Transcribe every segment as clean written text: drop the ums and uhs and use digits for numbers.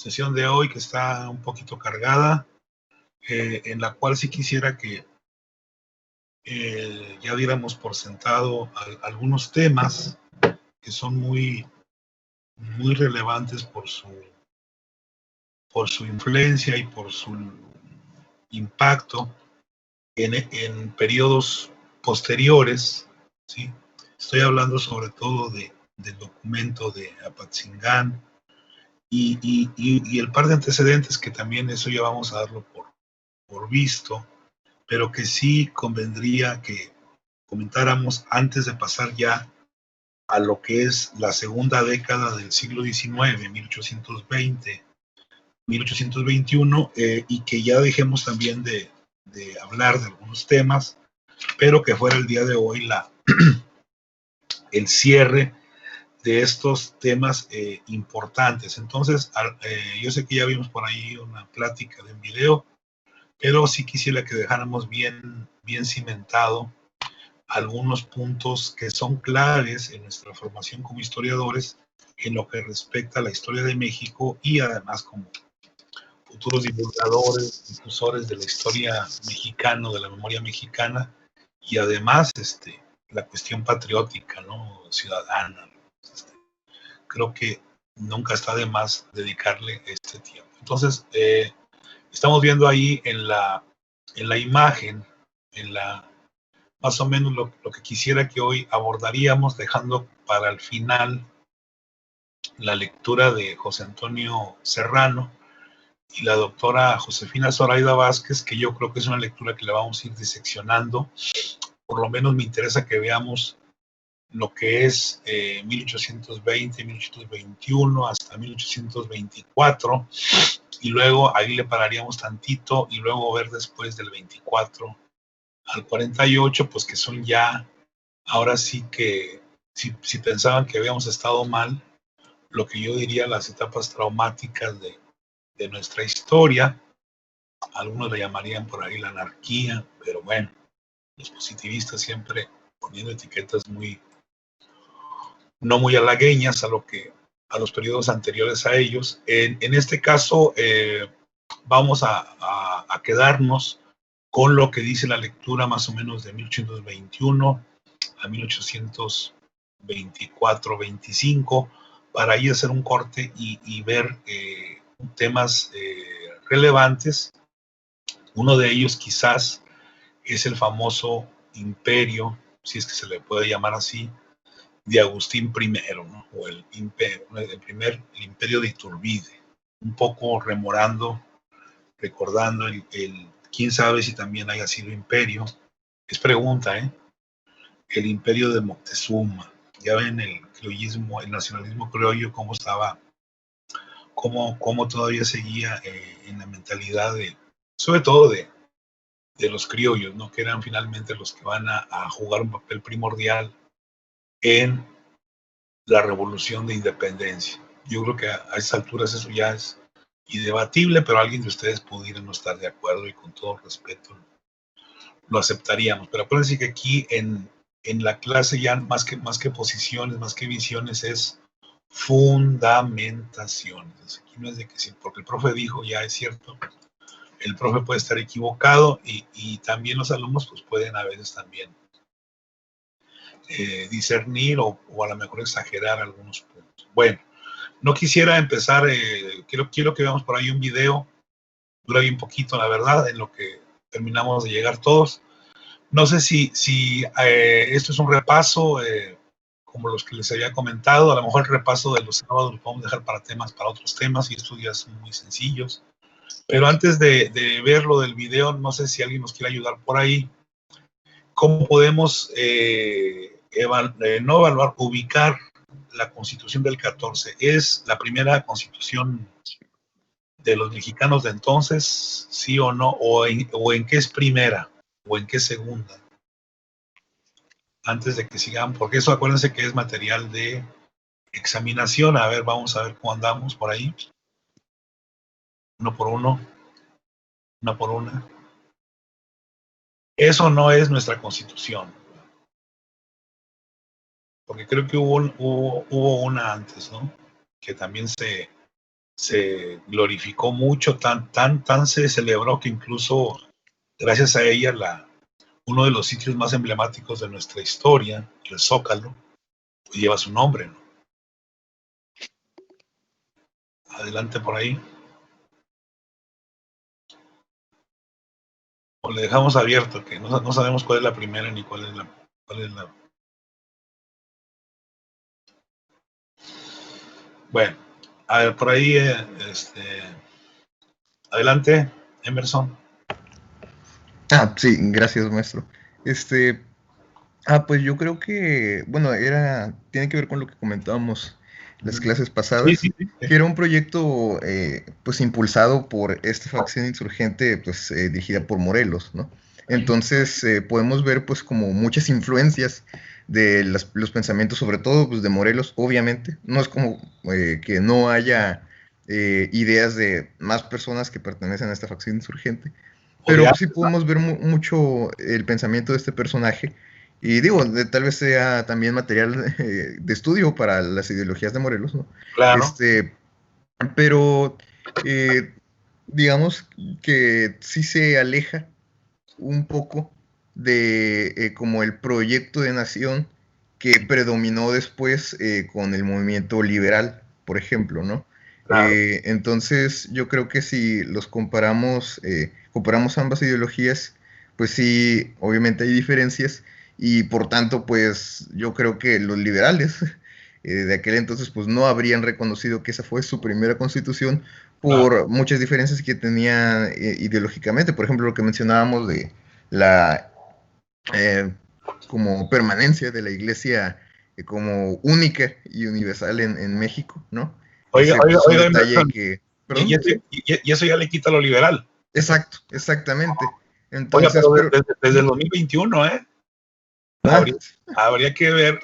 sesión de hoy que está un poquito cargada, en la cual sí quisiera que ya diéramos por sentado algunos temas que son muy relevantes por su influencia y por su impacto en periodos posteriores, ¿sí? Estoy hablando sobre todo del documento de Apatzingán y el par de antecedentes que también eso ya vamos a darlo por visto, pero que sí convendría que comentáramos antes de pasar ya a lo que es la segunda década del siglo XIX, 1820, 1821, y que ya dejemos también de hablar de algunos temas, pero que fuera el día de hoy el cierre de estos temas importantes. Entonces, yo sé que ya vimos por ahí una plática de un video, pero sí quisiera que dejáramos bien cimentado algunos puntos que son claves en nuestra formación como historiadores en lo que respecta a la historia de México y además como futuros divulgadores, difusores de la historia mexicana, de la memoria mexicana y además la cuestión patriótica, ¿no? Ciudadana. Creo que nunca está de más dedicarle este tiempo. Entonces, estamos viendo ahí en la imagen, más o menos lo que quisiera que hoy abordaríamos, dejando para el final la lectura de José Antonio Serrano y la doctora Josefina Zoraida Vázquez, que yo creo que es una lectura que la vamos a ir diseccionando. Por lo menos me interesa que veamos lo que es 1820, 1821 hasta 1824, y luego ahí le pararíamos tantito y luego ver después del 24 al 48, pues que son ya, ahora sí que, si pensaban que habíamos estado mal, lo que yo diría las etapas traumáticas de nuestra historia. Algunos le llamarían por ahí la anarquía, pero bueno, los positivistas siempre poniendo etiquetas no muy halagueñas a los periodos anteriores a ellos. En este caso, vamos a quedarnos con lo que dice la lectura más o menos de 1821 a 1824-25, para ahí hacer un corte y ver temas relevantes. Uno de ellos quizás es el famoso imperio, si es que se le puede llamar así, de Agustín I, ¿no? O el imperio de Iturbide, un poco recordando quién sabe si también haya sido imperio, es pregunta, el imperio de Moctezuma. Ya ven el criollismo, el nacionalismo criollo, cómo estaba, cómo todavía seguía en la mentalidad sobre todo de los criollos, ¿no? Que eran finalmente los que van a jugar un papel primordial en la revolución de independencia. Yo creo que a esas alturas eso ya es indebatible, pero alguien de ustedes pudiera no estar de acuerdo y con todo respeto lo aceptaríamos. Pero acuérdense que aquí en la clase ya más que posiciones, más que visiones, es fundamentaciones. Aquí no es de que sí, porque el profe dijo, ya es cierto, el profe puede estar equivocado y también los alumnos pues pueden a veces también discernir o a lo mejor exagerar algunos puntos. Bueno, no quisiera empezar, quiero que veamos por ahí un video, dura bien poquito la verdad, en lo que terminamos de llegar todos. No sé si esto es un repaso, como los que les había comentado, a lo mejor el repaso de los sábados lo podemos dejar para otros temas, y estos días son muy sencillos. Pero antes de ver lo del video, no sé si alguien nos quiere ayudar por ahí. ¿Cómo podemos no evaluar, ubicar la Constitución del 14? ¿Es la primera Constitución de los mexicanos de entonces, sí o no? ¿O en qué es primera? ¿O en qué segunda? Antes de que sigan, porque eso acuérdense que es material de examinación. A ver, vamos a ver cómo andamos por ahí. Uno por uno. Una por una. Eso no es nuestra Constitución. Porque creo que hubo una antes, ¿no? Que también se se glorificó mucho, tan se celebró que incluso gracias a ella uno de los sitios más emblemáticos de nuestra historia, el Zócalo, pues lleva su nombre, ¿no? Adelante por ahí. O le dejamos abierto, que no sabemos cuál es la primera ni cuál es la... Bueno, a ver, por ahí, adelante, Emerson. Sí, gracias, maestro. Pues yo creo que, bueno, tiene que ver con lo que comentábamos las clases pasadas, Sí. que era un proyecto, pues, impulsado por esta facción insurgente, pues, dirigida por Morelos, ¿no? Entonces, podemos ver, pues, como muchas influencias de los pensamientos, sobre todo, pues, de Morelos, obviamente. No es como que no haya ideas de más personas que pertenecen a esta facción insurgente, pero pues, sí podemos ver mucho el pensamiento de este personaje. Y digo, tal vez sea también material de estudio para las ideologías de Morelos, ¿no? Claro. Pero digamos que sí se aleja un poco de como el proyecto de nación que predominó después con el movimiento liberal, por ejemplo, ¿no? Claro. Entonces yo creo que si los comparamos ambas ideologías, pues sí, obviamente hay diferencias y por tanto, pues yo creo que los liberales de aquel entonces pues no habrían reconocido que esa fue su primera constitución por muchas diferencias que tenían ideológicamente. Por ejemplo, lo que mencionábamos de la como permanencia de la iglesia como única y universal en México, ¿no? Oiga, Pues, un detalle Emerson, que... y ¿Perdón? ¿Sí? eso ya le quita lo liberal. Exacto, exactamente. Oiga, Entonces, pero desde el 2021, habría que ver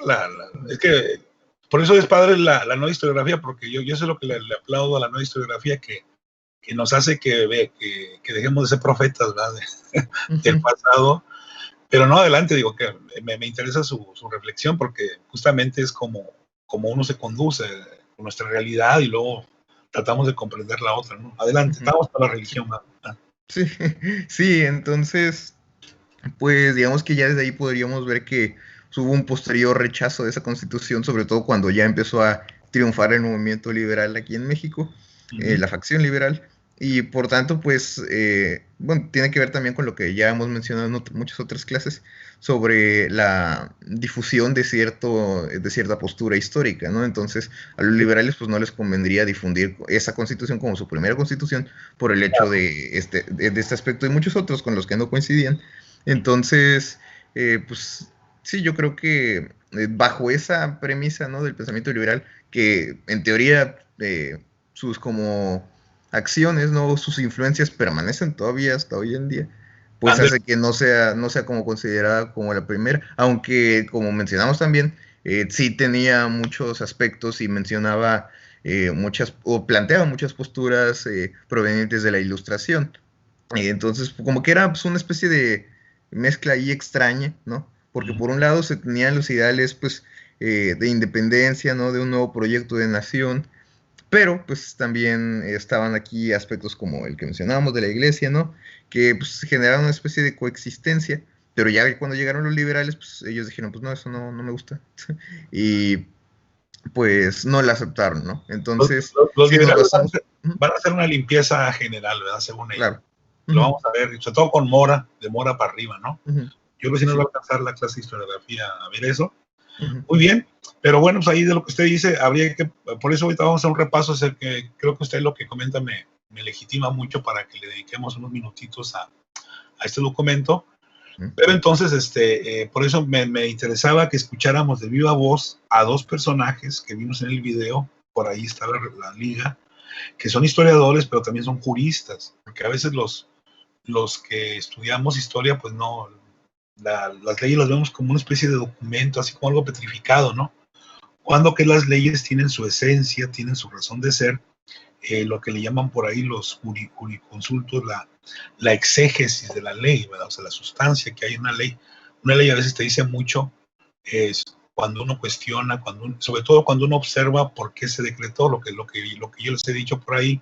es que por eso es padre la nueva historiografía, porque yo sé lo que le aplaudo a la nueva historiografía, que nos hace que dejemos de ser profetas, ¿verdad? Del pasado. Pero no, adelante, digo que me interesa su reflexión, porque justamente es como uno se conduce con nuestra realidad y luego tratamos de comprender la otra, ¿no? Adelante, estamos para la religión, ¿verdad? Sí, sí, entonces, pues digamos que ya desde ahí podríamos ver que hubo un posterior rechazo de esa constitución, sobre todo cuando ya empezó a triunfar el movimiento liberal aquí en México, la facción liberal, y por tanto, pues, bueno, tiene que ver también con lo que ya hemos mencionado en muchas otras clases sobre la difusión de cierta postura histórica, ¿no? Entonces, a los liberales, pues, no les convendría difundir esa constitución como su primera constitución por el hecho de este aspecto y muchos otros con los que no coincidían. Entonces, pues sí, yo creo que bajo esa premisa, ¿no? Del pensamiento liberal, que en teoría sus como acciones, ¿no? Sus influencias permanecen todavía hasta hoy en día, pues hace que no sea como considerada como la primera, aunque como mencionamos también, sí tenía muchos aspectos y mencionaba o planteaba muchas posturas provenientes de la Ilustración. Entonces, como que era pues, una especie de mezcla ahí extraña, ¿no? Porque por un lado se tenían los ideales, pues, de independencia, ¿no? De un nuevo proyecto de nación, pero pues también estaban aquí aspectos como el que mencionábamos de la iglesia, ¿no? Que pues generaron una especie de coexistencia, pero ya cuando llegaron los liberales, pues ellos dijeron, pues no, eso no me gusta. Y pues no la aceptaron, ¿no? Entonces, los si nos liberales basamos... van a hacer una limpieza general, ¿verdad? Según ellos. Claro. Lo vamos a ver, sobre todo con Mora, de Mora para arriba, ¿no? Yo creo que si nos va a alcanzar la clase de historiografía a ver eso. Muy bien, pero bueno, pues ahí de lo que usted dice, habría que, por eso ahorita vamos a hacer un repaso, que creo que usted lo que comenta me legitima mucho para que le dediquemos unos minutitos a este documento. Pero entonces, por eso me interesaba que escucháramos de viva voz a dos personajes que vimos en el video, por ahí está la liga, que son historiadores, pero también son juristas, porque a veces los que estudiamos historia, pues no, las leyes las vemos como una especie de documento, así como algo petrificado, ¿no? Cuando que las leyes tienen su esencia, tienen su razón de ser, lo que le llaman por ahí los juriconsultos, la exégesis de la ley, ¿verdad? O sea, la sustancia que hay en una ley. Una ley a veces te dice mucho cuando uno cuestiona, sobre todo cuando uno observa por qué se decretó lo que yo les he dicho por ahí,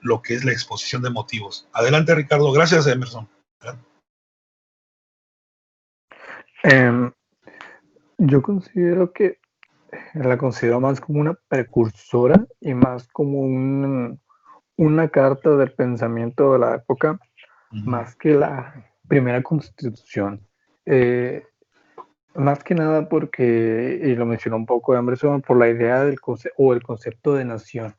lo que es la exposición de motivos. Adelante, Ricardo. Gracias, Emerson. Yo considero que la considero más como una precursora y más como una carta del pensamiento de la época, más que la primera constitución. Más que nada porque, y lo mencionó un poco Emerson, por la idea del el concepto de nación.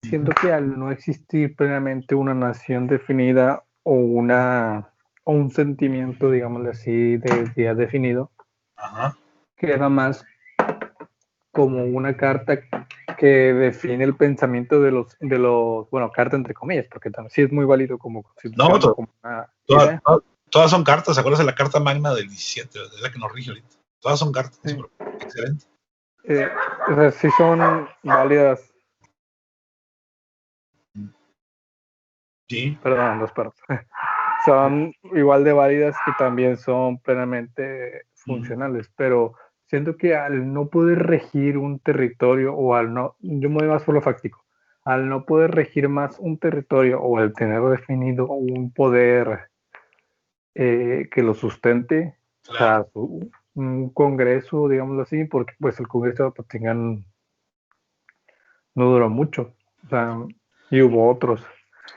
Siento que al no existir plenamente una nación definida o un sentimiento, digámosle así, ya definido, queda más como una carta que define el pensamiento de los, bueno, carta entre comillas, porque también sí es muy válido como constitución. No, como una idea. Todas son cartas. Acuérdense la carta magna del 17, es la que nos rige ahorita. Todas son cartas. Sí. Excelente. O sea, sí son válidas. Sí. Perdón, los perros. Son igual de válidas y también son plenamente funcionales, pero siento que al no poder regir un territorio o yo me voy más por lo fáctico, al no poder regir más un territorio o al tener definido un poder que lo sustente, claro. O sea, un congreso, digámoslo así, porque pues el congreso pues, no duró mucho, o sea, y hubo otros.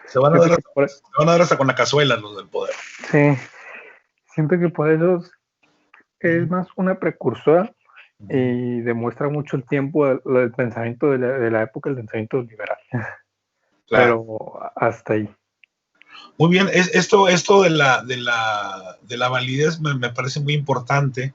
Se van a dar hasta con la cazuela los del poder. Sí, siento que por eso es más una precursora y demuestra mucho el tiempo del pensamiento de la época, el pensamiento liberal. Claro. Pero hasta ahí. Muy bien, esto de la validez me parece muy importante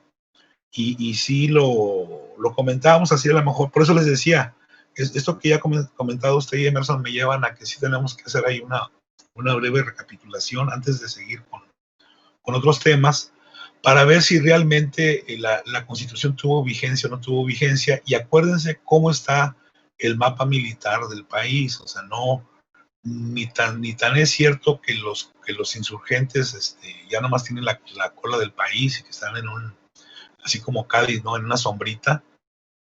y sí lo comentábamos así a lo mejor, por eso les decía, esto que ya ha comentado usted y Emerson me llevan a que sí tenemos que hacer ahí una breve recapitulación antes de seguir con otros temas para ver si realmente la Constitución tuvo vigencia o no tuvo vigencia, y acuérdense cómo está el mapa militar del país, o sea, ni tan es cierto que los insurgentes ya nomás tienen la cola del país y que están así como Cádiz, ¿no? En una sombrita,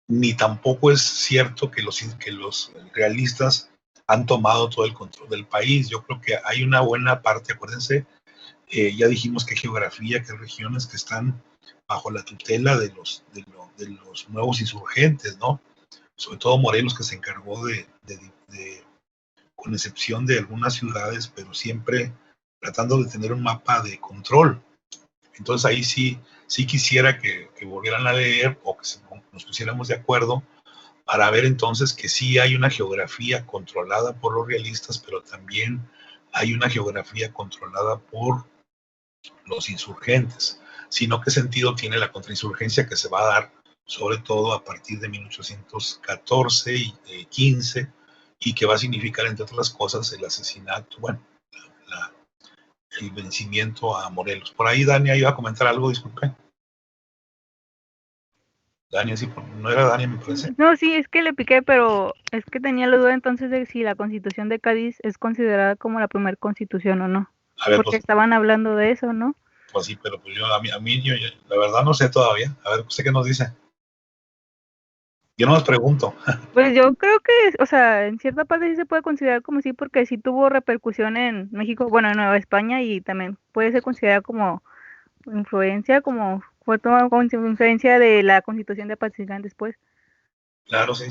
ni tampoco es cierto que los realistas han tomado todo el control del país. Yo creo que hay una buena parte, acuérdense, ya dijimos que hay geografía, que hay regiones que están bajo la tutela de los nuevos insurgentes, ¿no? Sobre todo Morelos, que se encargó con excepción de algunas ciudades, pero siempre tratando de tener un mapa de control. Entonces ahí sí quisiera que volvieran a leer o que nos pusiéramos de acuerdo para ver entonces que sí hay una geografía controlada por los realistas, pero también hay una geografía controlada por los insurgentes, sino qué sentido tiene la contrainsurgencia que se va a dar sobre todo a partir de 1814 y 15, y que va a significar, entre otras cosas, el asesinato, bueno, el vencimiento a Morelos. Por ahí Dania iba a comentar algo, disculpe. Dania, sí, no era Dania, me parece. No, sí, es que le piqué, pero es que tenía la duda entonces de si la Constitución de Cádiz es considerada como la primera constitución o no. A ver, porque pues, estaban hablando de eso, ¿no? Pues sí, pero pues a mí yo, la verdad no sé todavía. A ver, ¿usted qué nos dice? Yo no les pregunto. Pues yo creo que, o sea, en cierta parte sí se puede considerar como sí, porque sí tuvo repercusión en México, bueno, en Nueva España, y también puede ser considerada como influencia, como fue tomada como influencia de la Constitución de Apatzingán después. Claro, sí.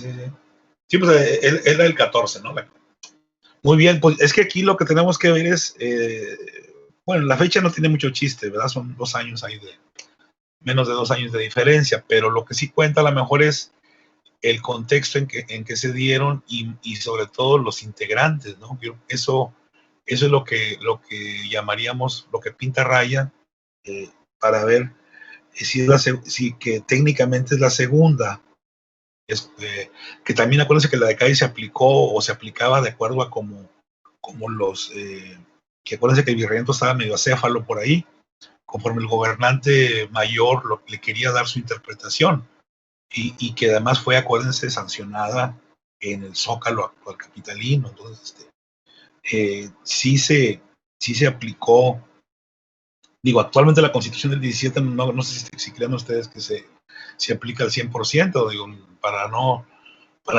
Sí, pues era el 14, ¿no? Muy bien, pues es que aquí lo que tenemos que ver es, bueno, la fecha no tiene mucho chiste, ¿verdad? Son 2 años ahí menos de 2 años de diferencia, pero lo que sí cuenta a lo mejor es el contexto en que se dieron y sobre todo los integrantes, ¿no? Eso es lo que llamaríamos, lo que pinta raya, para ver si que técnicamente es la segunda. Que también acuérdense que la de Cádiz se aplicó o se aplicaba de acuerdo a como los, que acuérdense que el virreinato estaba medio acéfalo por ahí, conforme el gobernante mayor le quería dar su interpretación. Y que además fue, acuérdense, sancionada en el Zócalo actual capitalino. Entonces, sí se aplicó. Digo, actualmente la Constitución del 17, no sé si crean ustedes que se aplica al 100%, digo, para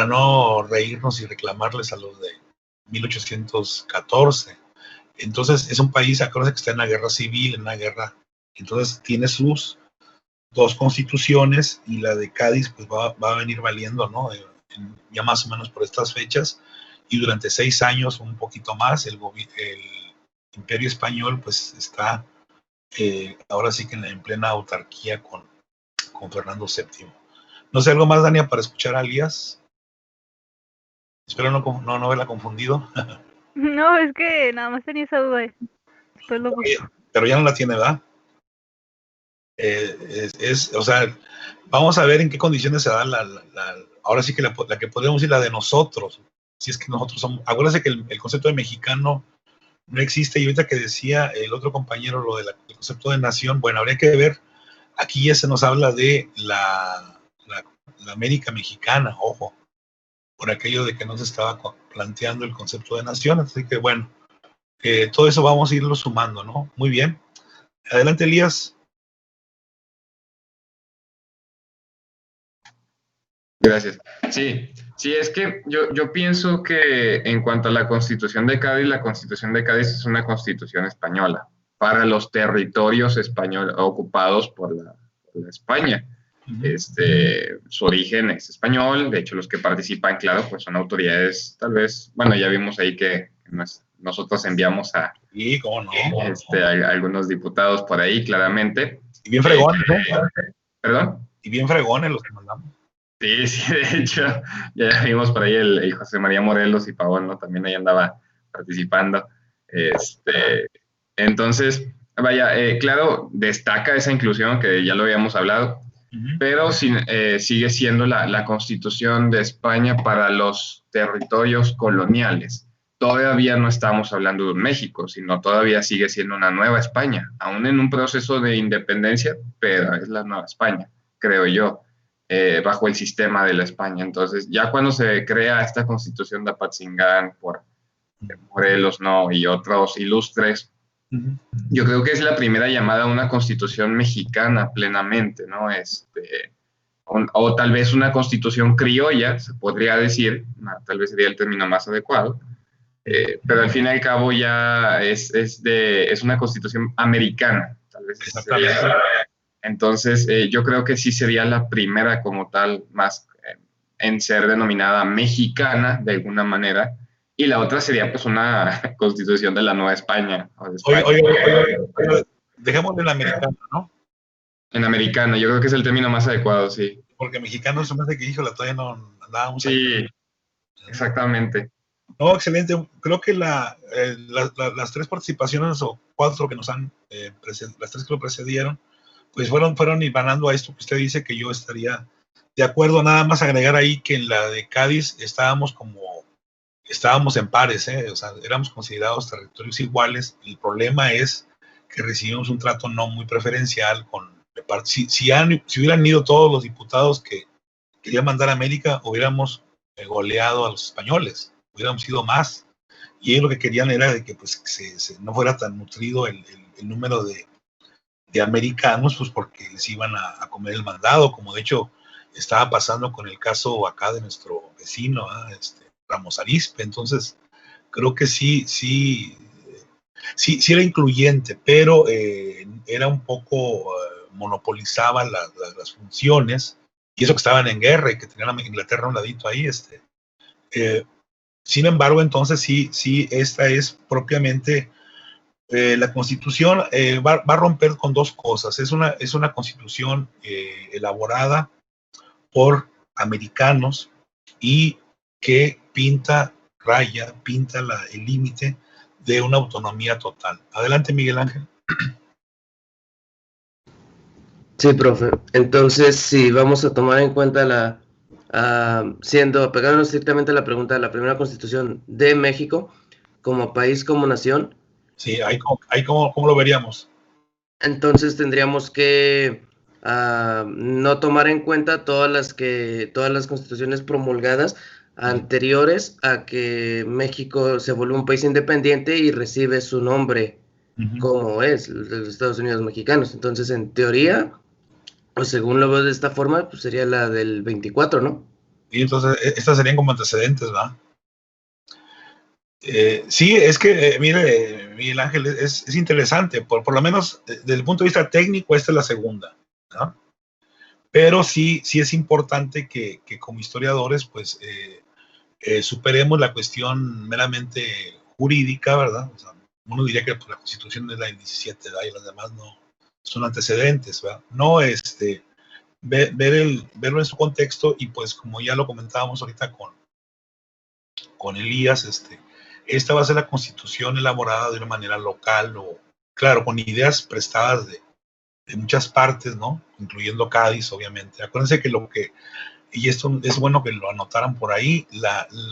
no reírnos y reclamarles a los de 1814. Entonces es un país, acuérdense que está en una guerra civil, en una guerra, entonces tiene sus dos constituciones y la de Cádiz pues va a venir valiendo, ¿no? Ya más o menos por estas fechas, y durante 6 años, un poquito más, el Imperio Español pues está ahora sí que en plena autarquía con Fernando VII. No sé, ¿algo más, Dania, para escuchar a Elías? Espero no haberla confundido. No, es que nada más tenía esa duda. Después lo busco. Pero ya no la tiene, ¿verdad? O sea, vamos a ver en qué condiciones se da ahora sí que la que podríamos decir la de nosotros, si es que nosotros somos. Acuérdense que el concepto de mexicano no existe, y ahorita que decía el otro compañero lo del concepto de nación, bueno, habría que ver, aquí ya se nos habla de la América mexicana, ojo, por aquello de que no se estaba planteando el concepto de nación, así que bueno, todo eso vamos a irlo sumando, ¿no? Muy bien. Adelante, Elías. Gracias. Sí, es que yo pienso que en cuanto a la Constitución de Cádiz, la Constitución de Cádiz es una constitución española para los territorios españoles ocupados por la España. Su origen es español, de hecho los que participan, claro, pues son autoridades, tal vez, bueno, ya vimos ahí que nosotros enviamos a algunos diputados por ahí, claramente. Y bien fregones, ¿no? ¿Perdón? Y bien fregones los que mandamos. Sí, de hecho, ya vimos por ahí el José María Morelos y Pavón, ¿no? También ahí andaba participando. Entonces, vaya, claro, destaca esa inclusión que ya lo habíamos hablado, pero sigue siendo la Constitución de España para los territorios coloniales. Todavía no estamos hablando de un México, sino todavía sigue siendo una nueva España, aún en un proceso de independencia, pero es la nueva España, creo yo. Bajo el sistema de la España. Entonces, ya cuando se crea esta Constitución de Apatzingán por Morelos, ¿no? Y otros ilustres, yo creo que es la primera llamada a una Constitución mexicana plenamente, ¿no? O tal vez una Constitución criolla, se podría decir, tal vez sería el término más adecuado, pero al fin y al cabo ya es una Constitución americana, tal vez. Entonces, yo creo que sí sería la primera como tal, más en ser denominada mexicana de alguna manera, y la otra sería pues una constitución de la Nueva España. Oye, dejémosle en americano, ¿no? En americano, yo creo que es el término más adecuado, sí. Porque mexicano se me hace que, híjole, todavía no andábamos. Sí, exactamente. No, excelente. Creo que las 3 participaciones o 4 que nos han, las 3 que lo precedieron, pues fueron hilvanando a esto que usted dice, que yo estaría de acuerdo. Nada más agregar ahí que en la de Cádiz estábamos en pares, o sea, éramos considerados territorios iguales. El problema es que recibimos un trato no muy preferencial si hubieran ido todos los diputados que querían mandar a América, hubiéramos goleado a los españoles, hubiéramos ido más, y ellos lo que querían era de que pues no fuera tan nutrido el número de americanos, pues porque les iban a comer el mandado, como de hecho estaba pasando con el caso acá de nuestro vecino, Ramos Arizpe. Entonces creo que sí era incluyente, pero era un poco, monopolizaba las funciones, y eso que estaban en guerra y que tenían a Inglaterra a un ladito ahí. Sin embargo, entonces sí, esta es propiamente la Constitución. Va a romper con 2 cosas. Es una Constitución elaborada por americanos y que pinta el límite de una autonomía total. Adelante, Miguel Ángel. Sí, profe. Entonces, si vamos a tomar en cuenta pegándonos estrictamente a la pregunta de la primera Constitución de México, como país, como nación. Sí, ahí cómo lo veríamos. Entonces tendríamos que no tomar en cuenta todas las constituciones promulgadas anteriores a que México se vuelva un país independiente y recibe su nombre como es, de los Estados Unidos mexicanos. Entonces, en teoría, O según lo veo de esta forma, pues sería la del 24, ¿no? Y entonces, estas serían como antecedentes, ¿verdad? Sí, es que, mire, Miguel Ángel, es interesante, por lo menos desde el punto de vista técnico, esta es la segunda, ¿no? Pero sí es importante que como historiadores, pues, superemos la cuestión meramente jurídica, ¿verdad? O sea, uno diría que la Constitución es la del 17, ¿verdad? Y las demás no son antecedentes, ¿verdad? No, verlo en su contexto, y pues como ya lo comentábamos ahorita con Elías, esta va a ser la Constitución elaborada de una manera local, o claro, con ideas prestadas de muchas partes, ¿no? Incluyendo Cádiz, obviamente. Acuérdense que y esto es bueno que lo anotaran por ahí,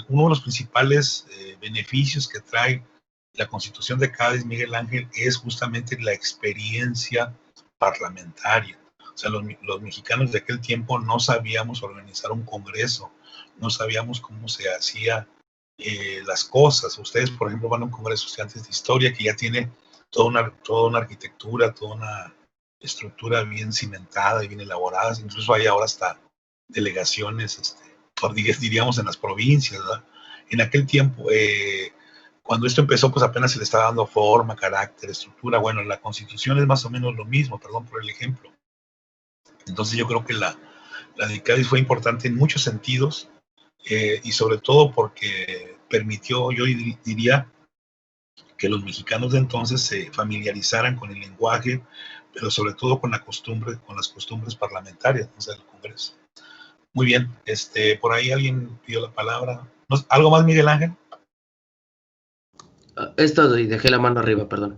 uno de los principales beneficios que trae la Constitución de Cádiz, Miguel Ángel, es justamente la experiencia parlamentaria. O sea, los mexicanos de aquel tiempo no sabíamos organizar un congreso, no sabíamos cómo se hacía las cosas. Ustedes, por ejemplo, van a un congreso de estudiantes de historia que ya tiene toda una arquitectura, toda una estructura bien cimentada y bien elaborada. Incluso hay ahora hasta delegaciones, diríamos en las provincias, ¿verdad? En aquel tiempo, cuando esto empezó, pues apenas se le estaba dando forma, carácter, estructura. Bueno, la Constitución es más o menos lo mismo, perdón por el ejemplo. Entonces yo creo que la de Cádiz fue importante en muchos sentidos, y sobre todo porque permitió, yo diría, que los mexicanos de entonces se familiarizaran con el lenguaje, pero sobre todo con las costumbres parlamentarias, o sea, del Congreso. Muy bien, por ahí alguien pidió la palabra. ¿Algo más, Miguel Ángel? Es todo, y dejé la mano arriba, perdón.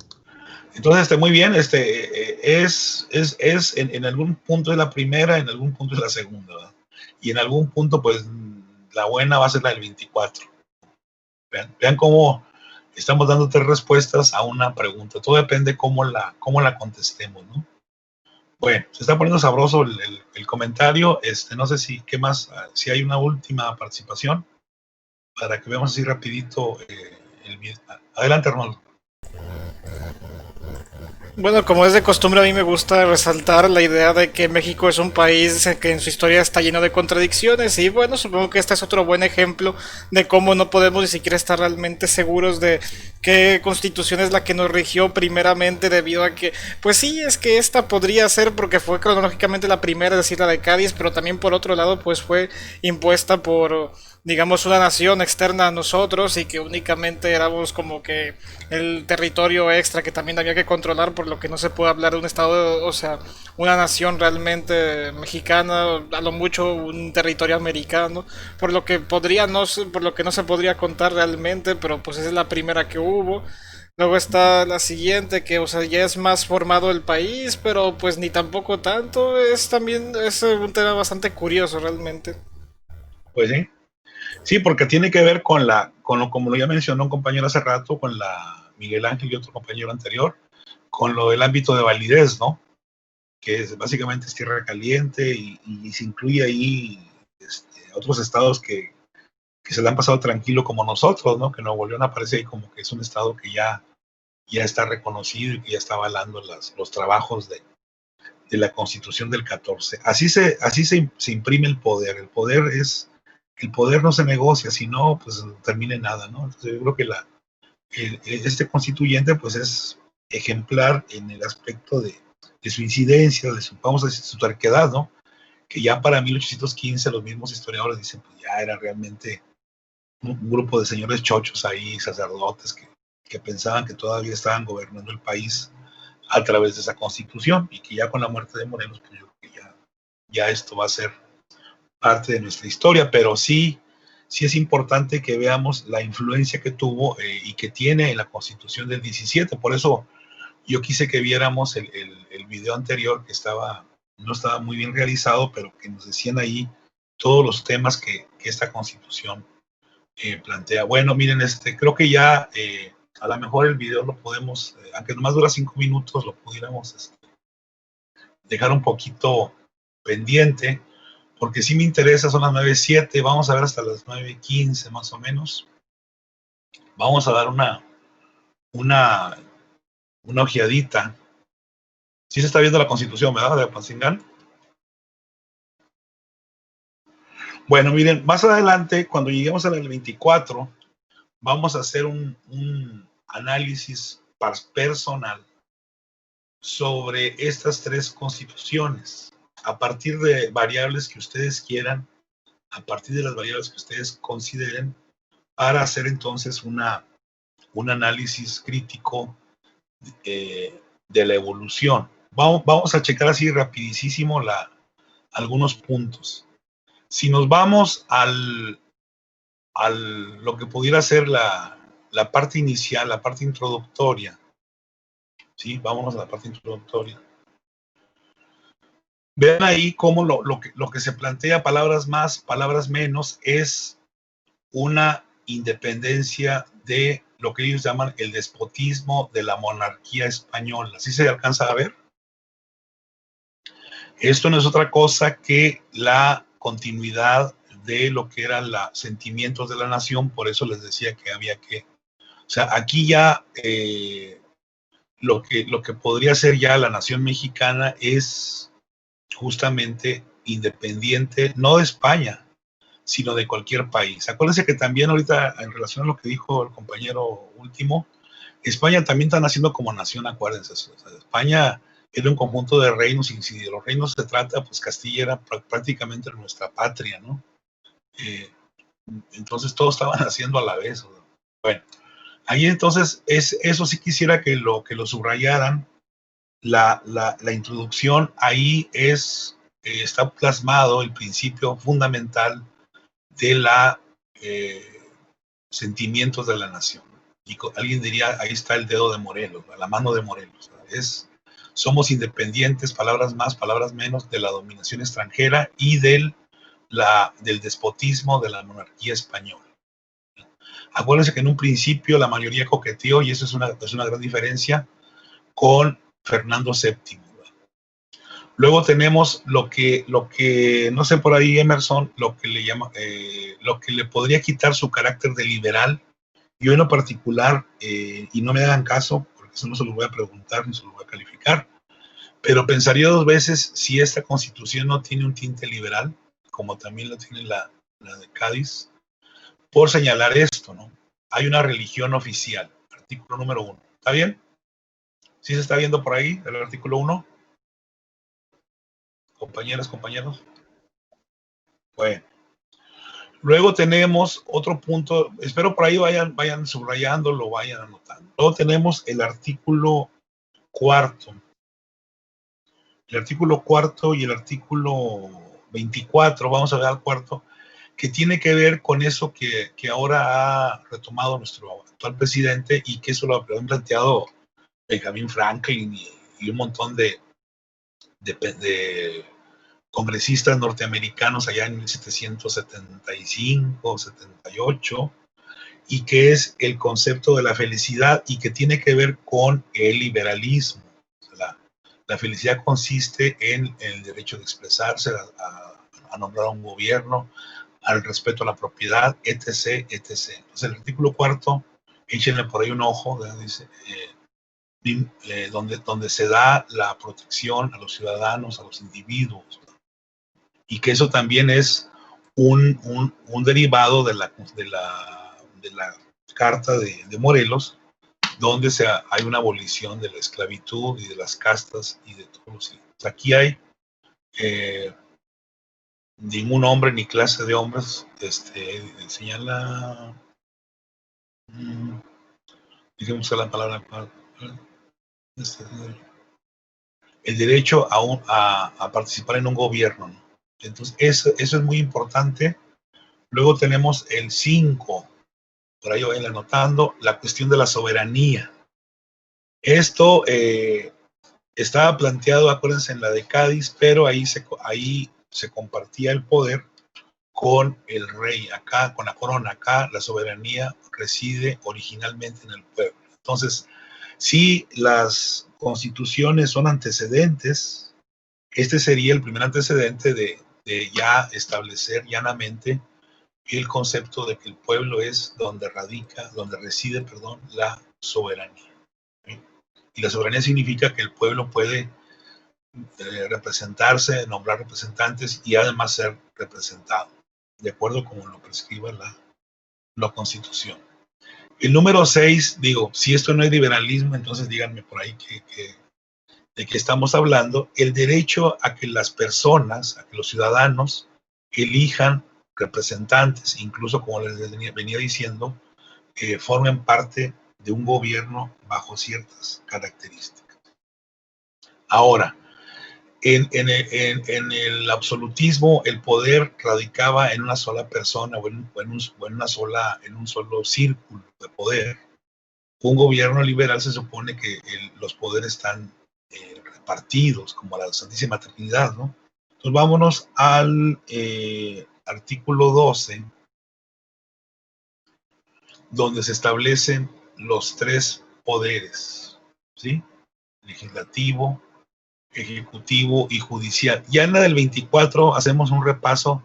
Entonces, muy bien, en algún punto es la primera, en algún punto es la segunda, ¿verdad? Y en algún punto, pues, la buena va a ser la del 24. Vean cómo estamos dando 3 respuestas a una pregunta. Todo depende cómo la contestemos, ¿no? Bueno, se está poniendo sabroso el comentario. No sé qué más, si hay una última participación, para que veamos así rapidito el video. Adelante, Arnoldo. Bueno, como es de costumbre, a mí me gusta resaltar la idea de que México es un país que en su historia está lleno de contradicciones, y bueno, supongo que este es otro buen ejemplo de cómo no podemos ni siquiera estar realmente seguros de qué constitución es la que nos rigió primeramente, debido a que, pues sí, es que esta podría ser porque fue cronológicamente la primera, es decir, la de Cádiz, pero también por otro lado, pues fue impuesta por, digamos, una nación externa a nosotros, y que únicamente éramos como que el territorio extra que también había que controlar, por lo que no se puede hablar de un estado, o sea, una nación realmente mexicana, a lo mucho un territorio americano, por lo que no se podría contar realmente, pero pues esa es la primera que hubo. Luego está la siguiente, que, o sea, ya es más formado el país, pero pues ni tampoco tanto. Es un tema bastante curioso realmente. Pues sí. Sí, porque tiene que ver como lo ya mencionó un compañero hace rato, con Miguel Ángel y otro compañero anterior, con lo del ámbito de validez, ¿no? Que básicamente es tierra caliente, y se incluye ahí otros estados que se le han pasado tranquilo como nosotros, ¿no? Que Nuevo León aparece ahí como que es un estado que ya está reconocido y que ya está avalando los trabajos de la Constitución del 14. Así se imprime el poder. El poder no se negocia, si no, pues no termina en nada, ¿no? Entonces yo creo que este constituyente, pues, es ejemplar en el aspecto de su incidencia, vamos a decir, su terquedad, ¿no? Que ya para 1815 los mismos historiadores dicen, pues ya era realmente un grupo de señores chochos ahí, sacerdotes, que pensaban que todavía estaban gobernando el país a través de esa constitución, y que ya con la muerte de Morelos, pues yo creo que ya esto va a ser parte de nuestra historia. Pero sí es importante que veamos la influencia que tuvo y que tiene en la Constitución del 17. Por eso yo quise que viéramos el video anterior, que no estaba muy bien realizado, pero que nos decían ahí todos los temas que esta Constitución plantea. Bueno, miren, creo que ya a lo mejor el video lo podemos, aunque nomás dura 5 minutos, lo pudiéramos dejar un poquito pendiente, porque sí me interesa. Son las 9:07, vamos a ver hasta las 9:15 más o menos. Vamos a dar una ojeadita. Sí se está viendo la Constitución, ¿verdad? De Apatzingán. Bueno, miren, más adelante, cuando lleguemos al 24, vamos a hacer un análisis personal sobre estas tres constituciones, a partir de variables que ustedes quieran, a partir de las variables que ustedes consideren, para hacer entonces un análisis crítico de la evolución. Vamos a checar así rapidísimo algunos puntos. Si nos vamos lo que pudiera ser la parte inicial, la parte introductoria, ¿sí? Vámonos a la parte introductoria. Vean ahí cómo lo que se plantea, palabras más, palabras menos, es una independencia de lo que ellos llaman el despotismo de la monarquía española. ¿Sí se alcanza a ver? Esto no es otra cosa que la continuidad de lo que eran los sentimientos de la nación, por eso les decía que había que... O sea, aquí ya lo que podría ser ya la nación mexicana es justamente independiente, no de España, sino de cualquier país. Acuérdense que también ahorita, en relación a lo que dijo el compañero último, España también está naciendo como nación, acuérdense. O sea, España era un conjunto de reinos, y si de los reinos se trata, pues Castilla era prácticamente nuestra patria, ¿no? Entonces todos estaban haciendo a la vez. Bueno, ahí entonces, eso sí quisiera que lo subrayaran. La introducción ahí está plasmado el principio fundamental de la sentimientos de la nación. Y alguien diría, ahí está el dedo de Morelos, la mano de Morelos. Somos independientes, palabras más, palabras menos, de la dominación extranjera y del despotismo de la monarquía española. Acuérdense que en un principio la mayoría coqueteó, y eso es una gran diferencia, con Fernando VII. Luego tenemos lo que no sé por ahí Emerson, lo que le podría quitar su carácter de liberal. Yo en lo particular, y no me hagan caso, porque eso no se lo voy a preguntar ni se lo voy a calificar, pero pensaría dos veces si esta constitución no tiene un tinte liberal, como también lo tiene la de Cádiz, por señalar esto, ¿no? Hay una religión oficial, artículo número 1. ¿Está bien? ¿Sí se está viendo por ahí el artículo 1? Compañeras, compañeros. Bueno. Luego tenemos otro punto, espero por ahí vayan subrayándolo, vayan anotando. Luego tenemos el artículo 4. El artículo 4 y el artículo 24, vamos a ver al cuarto, que tiene que ver con eso que ahora ha retomado nuestro actual presidente, y que eso lo han planteado Benjamin Franklin y un montón de congresistas norteamericanos allá en 1775, 78, y que es el concepto de la felicidad, y que tiene que ver con el liberalismo. O sea, la felicidad consiste en el derecho de expresarse, a nombrar un gobierno, al respeto a la propiedad, etc., etc. Entonces el artículo 4, échenle por ahí un ojo, dice, donde se da la protección a los ciudadanos, a los individuos, y que eso también es un derivado de la Carta de Morelos, donde hay una abolición de la esclavitud y de las castas y de todos los hijos. Aquí hay ningún hombre ni clase de hombres, señala, dijimos la palabra, el derecho a participar en un gobierno, ¿no? Entonces, eso es muy importante. Luego tenemos el 5, por ahí vayan anotando, la cuestión de la soberanía. Esto estaba planteado, acuérdense, en la de Cádiz, pero ahí se compartía el poder con el rey. Acá, con la corona, acá la soberanía reside originalmente en el pueblo. Entonces, si las constituciones son antecedentes, este sería el primer antecedente de ya establecer llanamente el concepto de que el pueblo es donde reside la soberanía. ¿Sí? Y la soberanía significa que el pueblo puede representarse, nombrar representantes y además ser representado. de acuerdo con lo prescriba la Constitución. El número 6, digo, si esto no es liberalismo, entonces díganme por ahí de qué estamos hablando. El derecho a que las personas, a que los ciudadanos elijan representantes, incluso como les venía diciendo, formen parte de un gobierno bajo ciertas características. Ahora, en el absolutismo, el poder radicaba en una sola persona o en un solo círculo de poder. Un gobierno liberal se supone que los poderes están repartidos, como la Santísima Trinidad, ¿no? Entonces vámonos al artículo 12, donde se establecen los 3 poderes, ¿sí? Legislativo, ejecutivo y judicial. Ya en la del 24 hacemos un repaso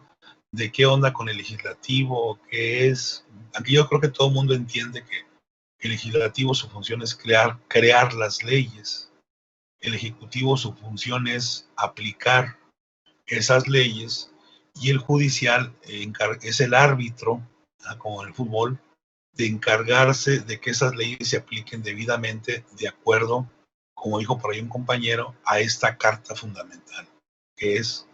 de qué onda con el legislativo, qué es. Aquí yo creo que todo el mundo entiende que el legislativo, su función es crear las leyes. El ejecutivo, su función es aplicar esas leyes, y el judicial es el árbitro, como en el fútbol, de encargarse de que esas leyes se apliquen debidamente de acuerdo, como dijo por ahí un compañero, a esta carta fundamental, que es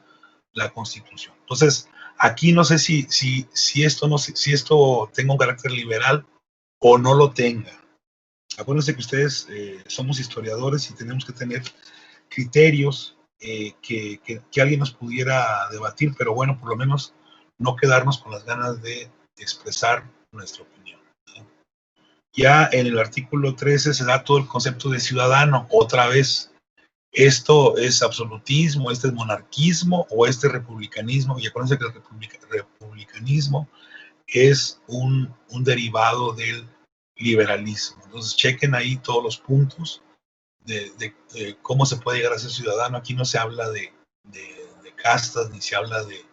la Constitución. Entonces, aquí no sé si esto tenga un carácter liberal o no lo tenga. Acuérdense que ustedes somos historiadores y tenemos que tener criterios que alguien nos pudiera debatir, pero bueno, por lo menos no quedarnos con las ganas de expresar nuestra opinión. Ya en el artículo 13 se da todo el concepto de ciudadano. Otra vez, esto es absolutismo, este es monarquismo o este es republicanismo. Y acuérdense que el republicanismo es un derivado del liberalismo. Entonces chequen ahí todos los puntos de cómo se puede llegar a ser ciudadano. Aquí no se habla de castas ni se habla de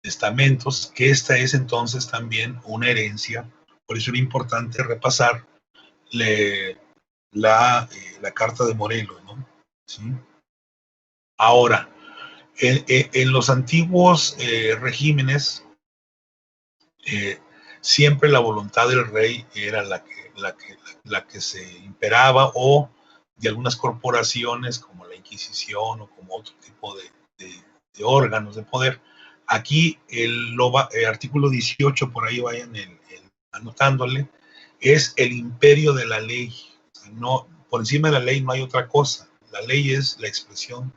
estamentos, que esta es entonces también una herencia. Por eso era importante repasar la Carta de Morelos, ¿no? ¿Sí? Ahora, en los antiguos regímenes, siempre la voluntad del rey era la que se imperaba, o de algunas corporaciones como la Inquisición o como otro tipo de órganos de poder. Aquí el artículo 18, por ahí vayan anotándole, es el imperio de la ley. No, por encima de la ley no hay otra cosa. La ley es la expresión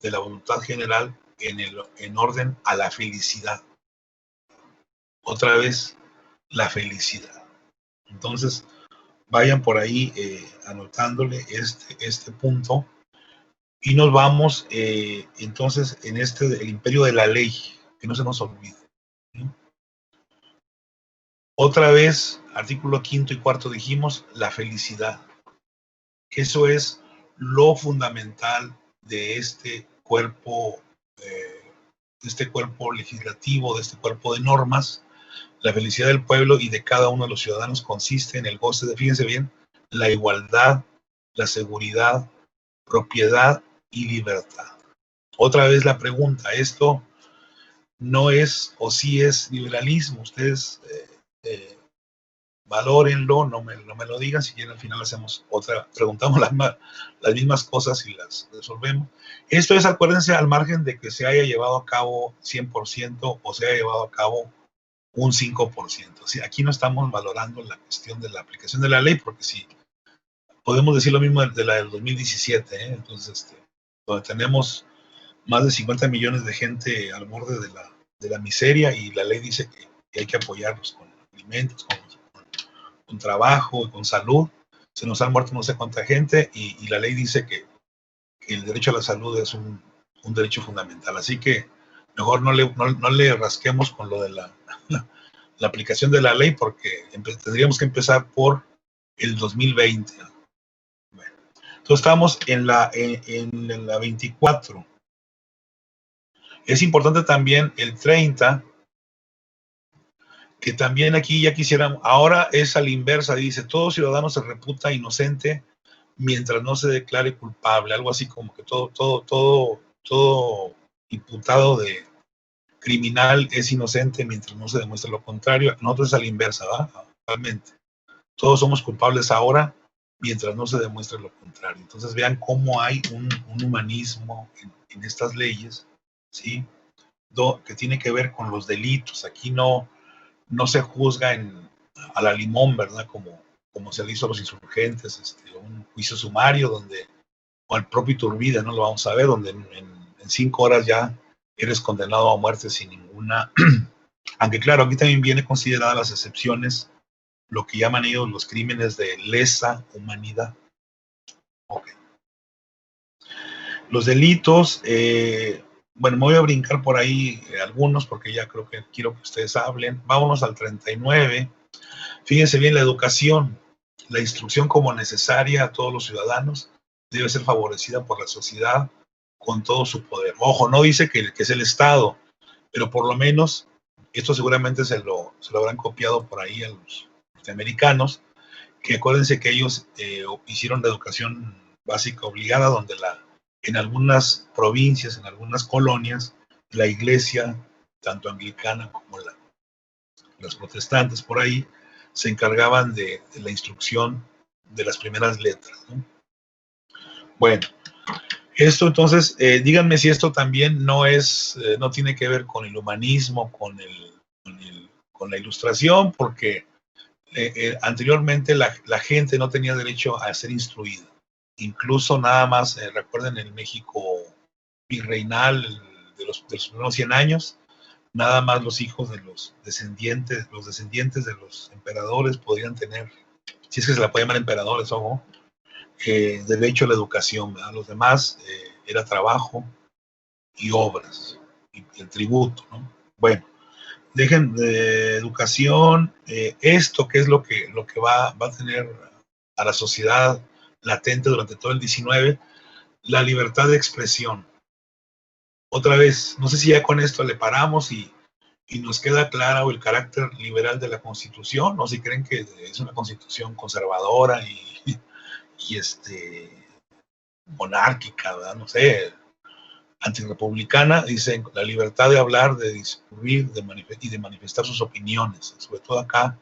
de la voluntad general en orden a la felicidad. Otra vez, la felicidad. Entonces, vayan por ahí anotándole este punto, y nos vamos entonces en el imperio de la ley, que no se nos olvide. ¿Sí? Otra vez, artículo 5 y 4 dijimos, la felicidad. Eso es lo fundamental de este cuerpo legislativo, de este cuerpo de normas. La felicidad del pueblo y de cada uno de los ciudadanos consiste en el goce de, fíjense bien, la igualdad, la seguridad, propiedad y libertad. Otra vez la pregunta, ¿esto no es o sí es liberalismo? Ustedes valórenlo, no me lo digan, si quieren al final hacemos otra, preguntamos las mismas cosas y las resolvemos. Esto es, acuérdense, al margen de que se haya llevado a cabo 100% o se haya llevado a cabo un 5%. ¿Sí? Aquí no estamos valorando la cuestión de la aplicación de la ley, porque sí, podemos decir lo mismo de la del 2017, entonces, donde tenemos más de 50 millones de gente al borde de la miseria, y la ley dice que hay que apoyarlos con alimentos, con trabajo, con salud. Se nos han muerto no sé cuánta gente, y la ley dice que el derecho a la salud es un derecho fundamental. Así que mejor no le rasquemos con lo de la aplicación de la ley, porque tendríamos que empezar por el 2020. Bueno, entonces estamos en la 24. Es importante también el 30, que también aquí ya quisieran, ahora es a la inversa, dice, todo ciudadano se reputa inocente mientras no se declare culpable, algo así como que todo imputado criminal es inocente mientras no se demuestre lo contrario. Nosotros es a la inversa, ¿verdad? Realmente. Todos somos culpables ahora mientras no se demuestre lo contrario. Entonces vean cómo hay un humanismo en estas leyes, ¿sí? Que tiene que ver con los delitos. Aquí no se juzga a la limón, ¿verdad? Como se le hizo a los insurgentes, un juicio sumario donde, o al propio Iturbide, ¿no? Lo vamos a ver, donde en 5 horas ya eres condenado a muerte sin ninguna... Aunque claro, aquí también viene consideradas las excepciones, lo que llaman ellos los crímenes de lesa humanidad. Okay. Los delitos, bueno, me voy a brincar por ahí algunos porque ya creo que quiero que ustedes hablen. Vámonos al 39. Fíjense bien, la educación, la instrucción como necesaria a todos los ciudadanos debe ser favorecida por la sociedad con todo su poder. Ojo, no dice que es el Estado, pero por lo menos esto seguramente se lo habrán copiado por ahí a los norteamericanos, que acuérdense que ellos hicieron la educación básica obligada, donde en algunas provincias, en algunas colonias, la iglesia, tanto anglicana como las protestantes por ahí, se encargaban de la instrucción de las primeras letras, ¿no? Bueno, esto entonces, díganme si esto también no tiene que ver con el humanismo, con la ilustración, porque anteriormente la gente no tenía derecho a ser instruida. Incluso nada más, recuerden el México virreinal de los primeros 100 años, nada más los hijos de los descendientes de los emperadores podían tener, si es que se la puede llamar emperadores, ojo, derecho a la educación, ¿verdad? Los demás era trabajo y obras, y el tributo, ¿no? Bueno, dejen de educación, esto que es lo que va a tener a la sociedad latente durante todo el 19, la libertad de expresión. Otra vez, no sé si ya con esto le paramos y nos queda claro el carácter liberal de la Constitución, o si creen que es una Constitución conservadora y monárquica, ¿verdad? No sé, antirrepublicana. Dicen la libertad de hablar, de discurrir y de manifestar sus opiniones. Sobre todo acá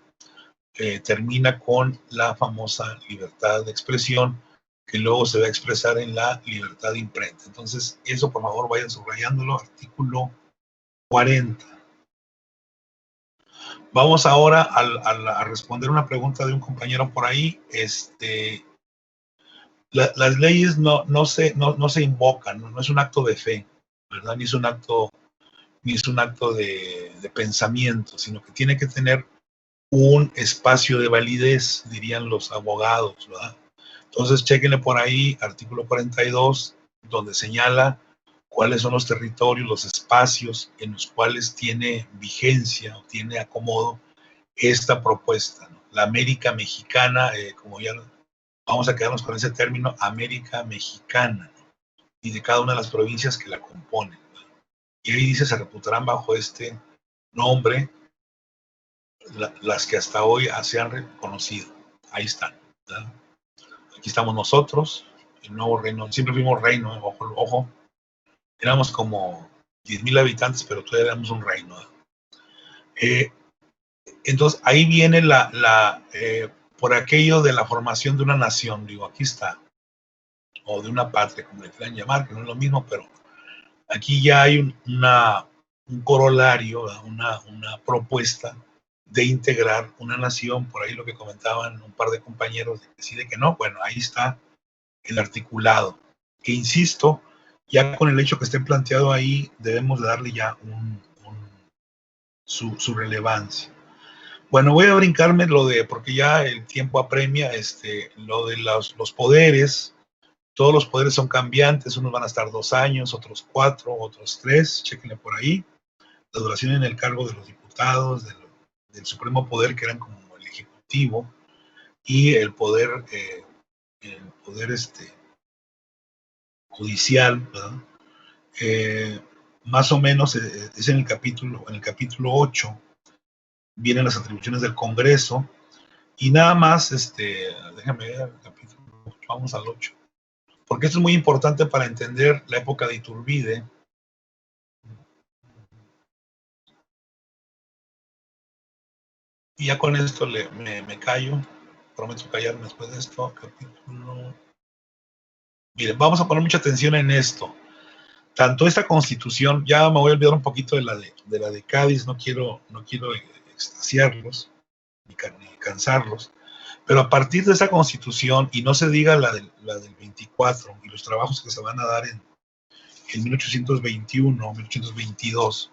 termina con la famosa libertad de expresión, que luego se va a expresar en la libertad de imprenta. Entonces, eso por favor vayan subrayándolo, artículo 40. Vamos ahora a responder una pregunta de un compañero por ahí. Las leyes no se invocan, no es un acto de fe, ¿verdad? Ni es un acto de pensamiento, sino que tiene que tener un espacio de validez, dirían los abogados, ¿verdad? Entonces, chéquenle por ahí, artículo 42, donde señala cuáles son los territorios, los espacios en los cuales tiene vigencia o tiene acomodo esta propuesta, ¿no? La América mexicana, como ya vamos a quedarnos con ese término, América mexicana, ¿no? Y de cada una de las provincias que la componen, ¿no? Y ahí dice, se reputarán bajo este nombre las que hasta hoy se han reconocido. Ahí están, ¿verdad? Aquí estamos nosotros, el nuevo reino, siempre fuimos reino, ojo, éramos como 10,000 habitantes, pero todavía éramos un reino. Entonces ahí viene por aquello de la formación de una nación, digo, aquí está, o de una patria, como le quieran llamar, que no es lo mismo, pero aquí ya hay un corolario, una propuesta de integrar una nación. Por ahí lo que comentaban un par de compañeros, decide que no. Bueno, ahí está el articulado, que insisto, ya con el hecho que esté planteado ahí, debemos darle ya su relevancia. Bueno, voy a brincarme porque ya el tiempo apremia, lo de los poderes. Todos los poderes son cambiantes, unos van a estar 2 años, otros 4, otros 3, chéquenle por ahí. La duración en el cargo de los diputados, del Supremo Poder, que eran como el Ejecutivo, y el poder judicial, ¿verdad? Más o menos es en el capítulo 8, vienen las atribuciones del Congreso, y nada más, déjame ver el capítulo 8, vamos al 8, porque esto es muy importante para entender la época de Iturbide. Y ya con esto me callo. Prometo callarme después de esto. Capítulo. Miren, vamos a poner mucha atención en esto. Tanto esta constitución, ya me voy a olvidar un poquito de la de Cádiz, no quiero extasiarlos ni cansarlos, pero a partir de esa constitución, y no se diga la del 24 y los trabajos que se van a dar en 1821, 1822,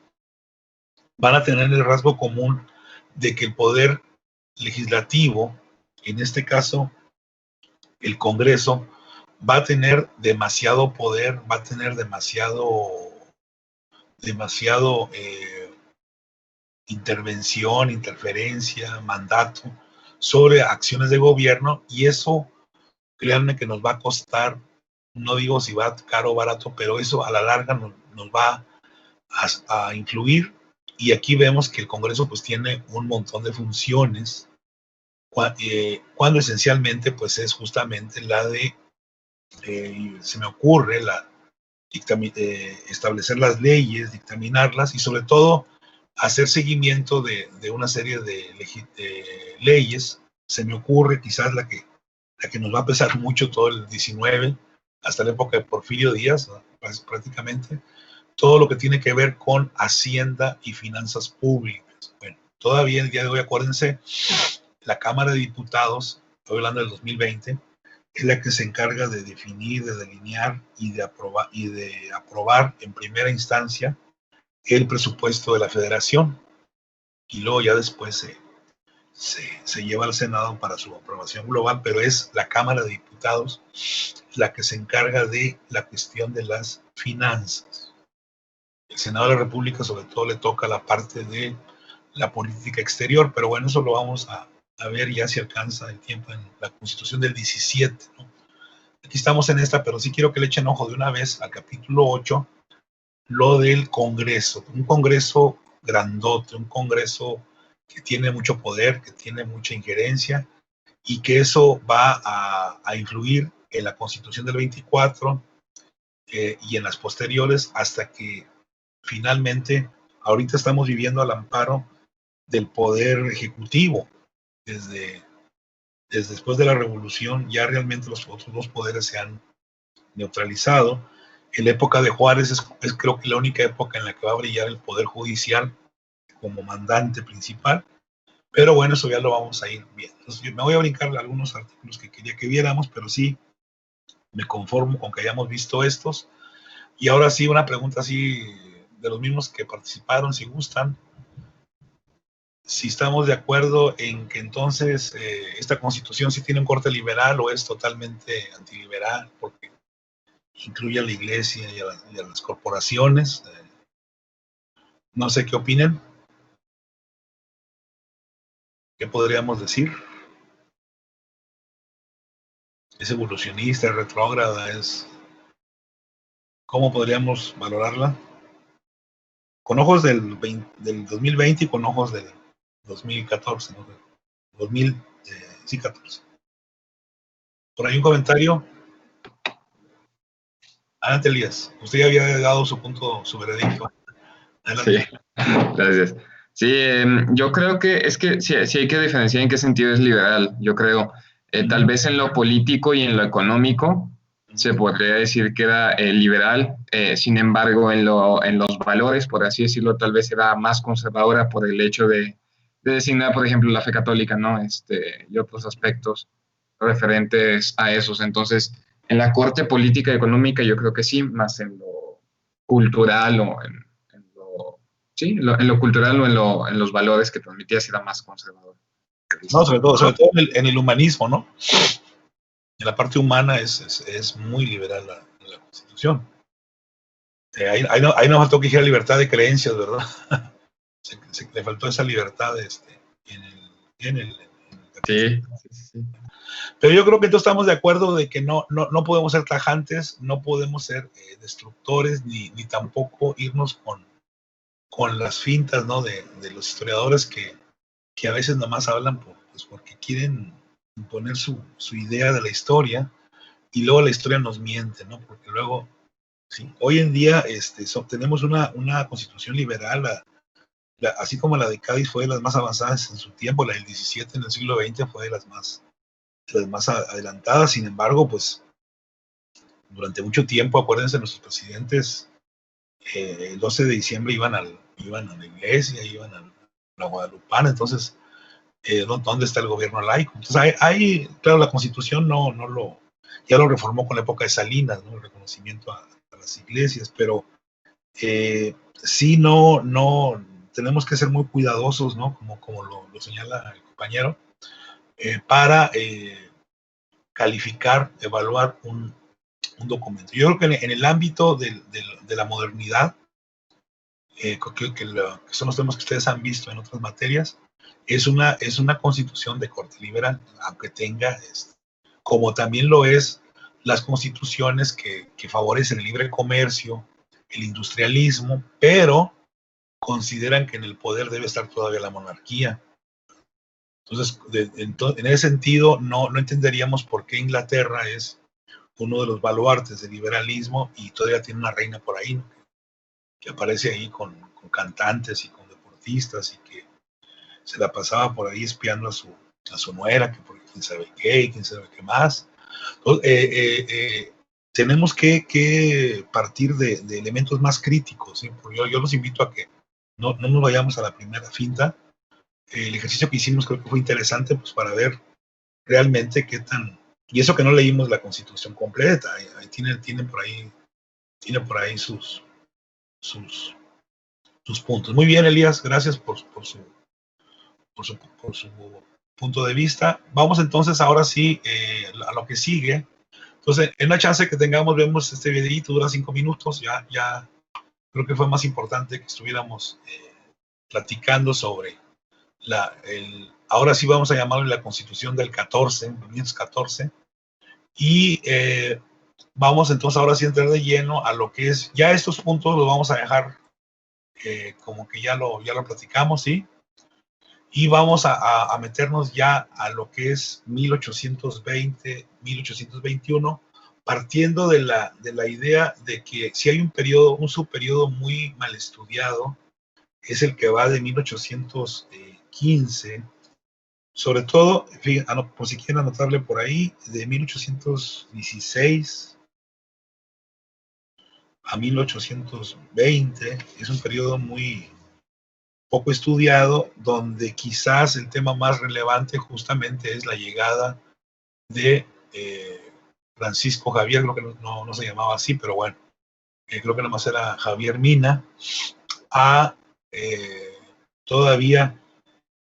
van a tener el rasgo común de que el poder legislativo, en este caso el Congreso, va a tener demasiado poder, va a tener demasiado intervención, interferencia, mandato sobre acciones de gobierno, y eso, créanme que nos va a costar, no digo si va caro o barato, pero eso a la larga nos va a influir. Y aquí vemos que el Congreso pues tiene un montón de funciones, cuando esencialmente pues es justamente la de se me ocurre establecer las leyes, dictaminarlas y sobre todo hacer seguimiento de una serie de leyes. Se me ocurre quizás la que nos va a pesar mucho todo el 19, hasta la época de Porfirio Díaz, ¿no? Prácticamente, todo lo que tiene que ver con Hacienda y finanzas públicas. Bueno, todavía el día de hoy, acuérdense, la Cámara de Diputados, estoy hablando del 2020, es la que se encarga de definir, de delinear y de aprobar en primera instancia el presupuesto de la Federación, y luego ya después se lleva al Senado para su aprobación global, pero es la Cámara de Diputados la que se encarga de la cuestión de las finanzas. El Senado de la República sobre todo le toca la parte de la política exterior, pero bueno, eso lo vamos a ver ya si alcanza el tiempo en la Constitución del 17, ¿no? Aquí estamos en esta, pero sí quiero que le echen ojo de una vez al capítulo 8, lo del Congreso, un Congreso grandote, un Congreso que tiene mucho poder, que tiene mucha injerencia, y que eso va a influir en la Constitución del 24 y en las posteriores, hasta que finalmente, ahorita estamos viviendo al amparo del poder ejecutivo. Desde después de la revolución ya realmente los otros dos poderes se han neutralizado. En la época de Juárez es creo que la única época en la que va a brillar el poder judicial como mandante principal, pero bueno, eso ya lo vamos a ir viendo. Entonces, yo me voy a brincar algunos artículos que quería que viéramos, pero sí me conformo con que hayamos visto estos. Y ahora sí, una pregunta así de los mismos que participaron, si gustan, si estamos de acuerdo en que entonces esta constitución sí tiene un corte liberal o es totalmente antiliberal, porque incluye a la iglesia y a las corporaciones. No sé qué opinen. ¿Qué podríamos decir? ¿Es evolucionista, es retrógrada? ¿Cómo podríamos valorarla? Con ojos del 2020 y con ojos del 2014, ¿no? 2014. Por ahí un comentario. Adelante, Elías. Usted ya había dado su punto, su veredicto. Adelante. Sí, gracias. Sí, yo creo que es que sí hay que diferenciar en qué sentido es liberal. Yo creo, tal vez en lo político y en lo económico se podría decir que era liberal. Sin embargo, en los valores, por así decirlo, tal vez era más conservadora por el hecho de designar, por ejemplo, la fe católica, ¿no? Y otros aspectos referentes a esos. Entonces, en la corte política y económica yo creo que sí, más en lo cultural o en lo cultural o en los valores que transmitía sí era más conservador. No, sobre todo en el humanismo, ¿no? En la parte humana es muy liberal la Constitución. Ahí no faltó que dijera libertad de creencias, ¿verdad? Le faltó esa libertad en el Sí. Pero yo creo que todos estamos de acuerdo de que no podemos ser tajantes, no podemos ser destructores, ni tampoco irnos con las fintas, ¿no? de los historiadores que a veces nomás hablan porque quieren imponer su idea de la historia, y luego la historia nos miente, ¿no? Porque luego, sí, hoy en día tenemos una constitución liberal así como la de Cádiz fue de las más avanzadas en su tiempo, la del 17 en el siglo XX fue de las más adelantadas. Sin embargo, pues durante mucho tiempo, acuérdense, nuestros presidentes el 12 de diciembre iban a la iglesia, iban a la Guadalupana. Entonces, ¿dónde está el gobierno laico? Entonces, claro, la Constitución ya lo reformó con la época de Salinas, ¿no? El reconocimiento a las iglesias, pero sí, no, tenemos que ser muy cuidadosos, ¿no? Como lo señala el compañero, para calificar, evaluar un documento. Yo creo que en el ámbito de la modernidad, que son los temas que ustedes han visto en otras materias, es una constitución de corte liberal, aunque tenga, como también lo es las constituciones que favorecen el libre comercio, el industrialismo, pero consideran que en el poder debe estar todavía la monarquía. Entonces, en ese sentido, no entenderíamos por qué Inglaterra es uno de los baluartes del liberalismo y todavía tiene una reina por ahí, ¿no? Que aparece ahí con cantantes y con deportistas y que se la pasaba por ahí espiando a su nuera, que por quién sabe qué y quién sabe qué más. Entonces, tenemos que partir de elementos más críticos, ¿sí? Yo los invito a que no nos vayamos a la primera finta. El ejercicio que hicimos creo que fue interesante, pues para ver realmente qué tan... Y eso que no leímos la Constitución completa, ahí tienen por ahí sus puntos. Muy bien, Elías, gracias por su punto de vista. Vamos entonces ahora sí a lo que sigue. Entonces, en una chance que tengamos, vemos este videito, dura 5 minutos, ya creo que fue más importante que estuviéramos platicando sobre ahora sí vamos a llamarle la Constitución del 1914, y vamos entonces ahora sí a entrar de lleno a lo que es, ya estos puntos los vamos a dejar como que ya lo platicamos, ¿sí? Y vamos a meternos ya a lo que es 1820, 1821, partiendo de la idea de que si hay un subperiodo muy mal estudiado, es el que va de 1815, sobre todo, por si quieren anotarle por ahí, de 1816 a 1820, es un periodo muy poco estudiado, donde quizás el tema más relevante justamente es la llegada de Francisco Javier, creo que no se llamaba así, pero bueno, creo que nada más era Javier Mina, a todavía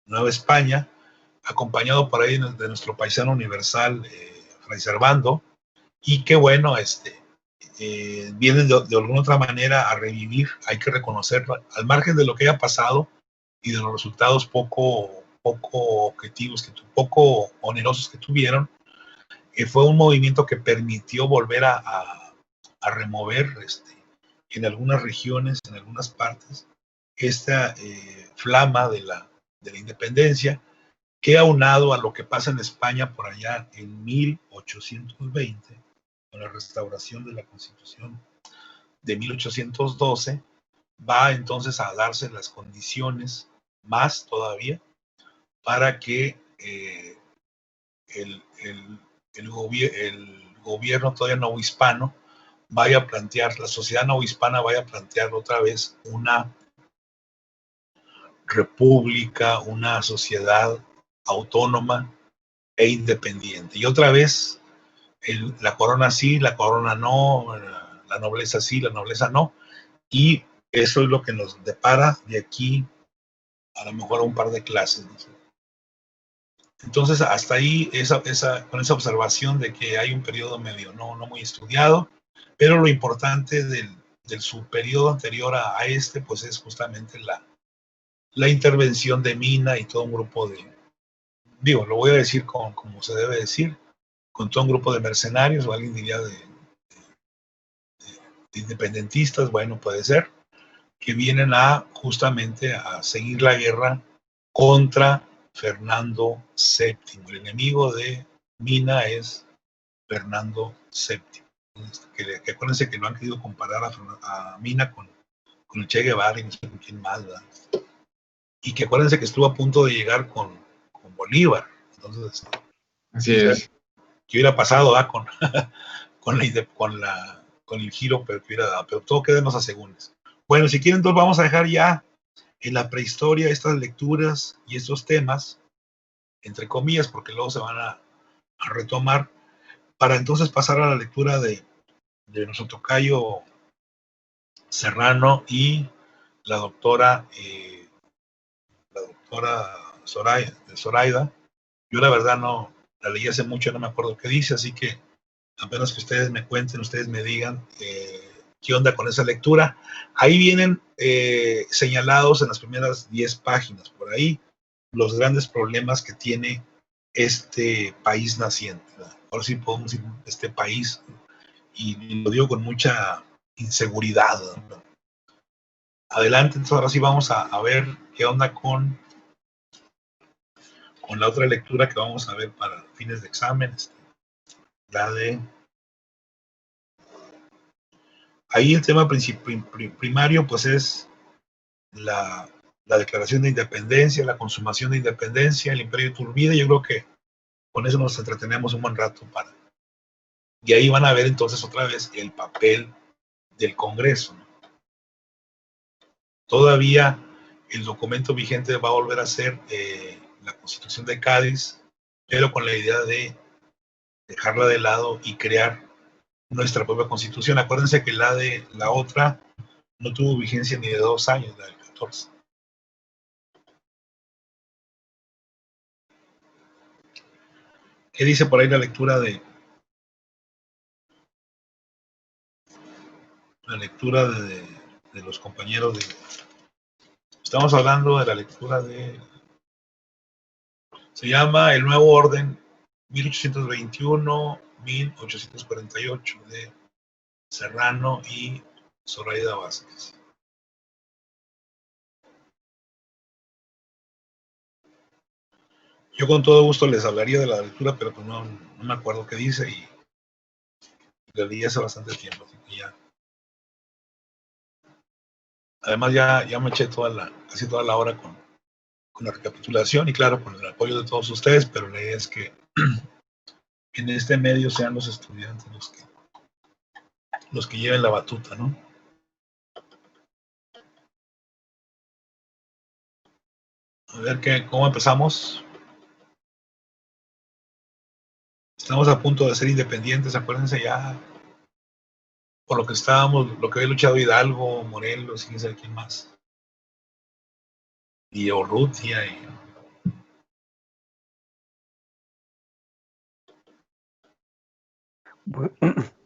Nueva España, acompañado por ahí de nuestro paisano universal, Fray Servando, y que bueno, vienen de alguna otra manera a revivir, hay que reconocerlo, al margen de lo que haya pasado y de los resultados poco objetivos, poco onerosos que tuvieron, fue un movimiento que permitió volver a remover en algunas regiones, en algunas partes, esta flama de la independencia, que aunado a lo que pasa en España por allá en 1820, con la restauración de la Constitución de 1812, va entonces a darse las condiciones más todavía para que el gobierno todavía novohispano vaya a plantear, la sociedad novohispana vaya a plantear otra vez una república, una sociedad autónoma e independiente. Y otra vez, la corona sí, la corona no, la nobleza sí, la nobleza no. Y eso es lo que nos depara de aquí a lo mejor a un par de clases, ¿no? Entonces, hasta ahí, con esa observación de que hay un periodo medio no muy estudiado, pero lo importante del subperiodo anterior a este, pues es justamente la intervención de Mina y todo un grupo lo voy a decir como se debe decir, con todo un grupo de mercenarios, o alguien diría de independentistas, bueno, puede ser, que vienen justamente a seguir la guerra contra Fernando VII. El enemigo de Mina es Fernando VII. Que acuérdense que lo han querido comparar a Mina con el Che Guevara y no sé con quién más, ¿verdad? y que acuérdense que estuvo a punto de llegar con Bolívar. Entonces, Así es. ¿qué hubiera pasado con, con el giro pero que hubiera dado? Pero todo queda en los asegúnes. Bueno, si quieren, entonces vamos a dejar ya en la prehistoria estas lecturas y estos temas, entre comillas, porque luego se van a retomar, para entonces pasar a la lectura de nuestro tocayo Serrano y la doctora Zoraida. Yo la verdad no la leí hace mucho, no me acuerdo qué dice, así que apenas que ustedes me cuenten, ustedes me digan qué onda con esa lectura. Ahí vienen señalados en las primeras 10 páginas, por ahí, los grandes problemas que tiene este país naciente, ¿verdad? Ahora sí podemos decir este país, y lo digo con mucha inseguridad, ¿verdad? Adelante, entonces ahora sí vamos a ver qué onda con la otra lectura que vamos a ver para fines de examen, la de... Ahí el tema primario pues es la declaración de independencia, la consumación de independencia, el imperio de Iturbide. Yo creo que con eso nos entretenemos un buen rato y ahí van a ver entonces otra vez el papel del Congreso, ¿no? Todavía el documento vigente va a volver a ser la Constitución de Cádiz, pero con la idea de dejarla de lado y crear nuestra propia Constitución. Acuérdense que la otra no tuvo vigencia ni de 2 años, la del 14. ¿Qué dice por ahí la lectura de los compañeros de... Estamos hablando de la lectura se llama El Nuevo Orden 1821-1848 de Serrano y Zoraida Vázquez. Yo con todo gusto les hablaría de la lectura, pero pues no me acuerdo qué dice y la leí hace bastante tiempo, así que ya. Además ya me eché casi toda la hora con la recapitulación y claro, con el apoyo de todos ustedes, pero la idea es que en este medio sean los estudiantes los que lleven la batuta, ¿no? A ver cómo empezamos. Estamos a punto de ser independientes, acuérdense ya, por lo que había luchado Hidalgo, Morelos y quién sabe quién más. Y Urrutia y...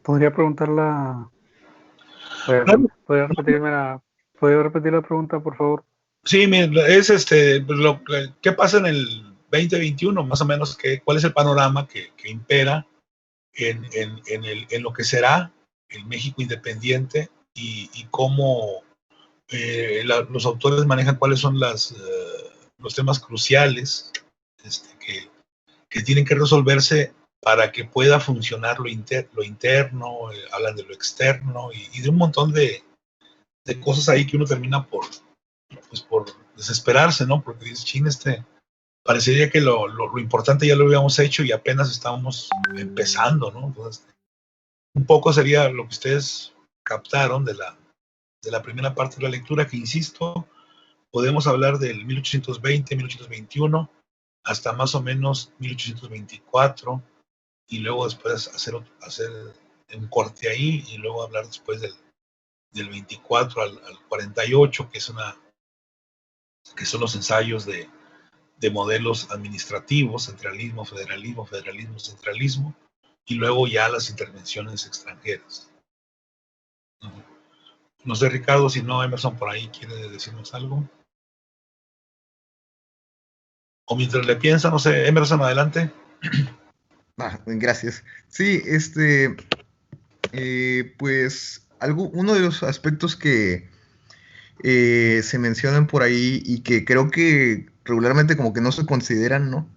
Podría preguntarla. ¿Podría repetir la pregunta, por favor? Sí, es ¿qué pasa en el 2021? Más o menos, ¿cuál es el panorama que impera en lo que será el México independiente y cómo los autores manejan cuáles son los temas cruciales que tienen que resolverse para que pueda funcionar lo interno, hablan de lo externo y de un montón de cosas ahí que uno termina por desesperarse, ¿no? Porque dices, ching, parecería que lo importante ya lo habíamos hecho y apenas estábamos empezando, ¿no? Entonces, un poco sería lo que ustedes captaron de la primera parte de la lectura, que insisto, podemos hablar del 1820, 1821, hasta más o menos 1824, y luego después hacer un corte ahí, y luego hablar después del 24 al 48, que son los ensayos de modelos administrativos, centralismo, federalismo, centralismo, y luego ya las intervenciones extranjeras. No sé, Ricardo, si no, Emerson por ahí quiere decirnos algo. O mientras le piensa, no sé, Emerson, adelante. Gracias. Sí, pues uno de los aspectos que se mencionan por ahí y que creo que regularmente como que no se consideran, ¿no?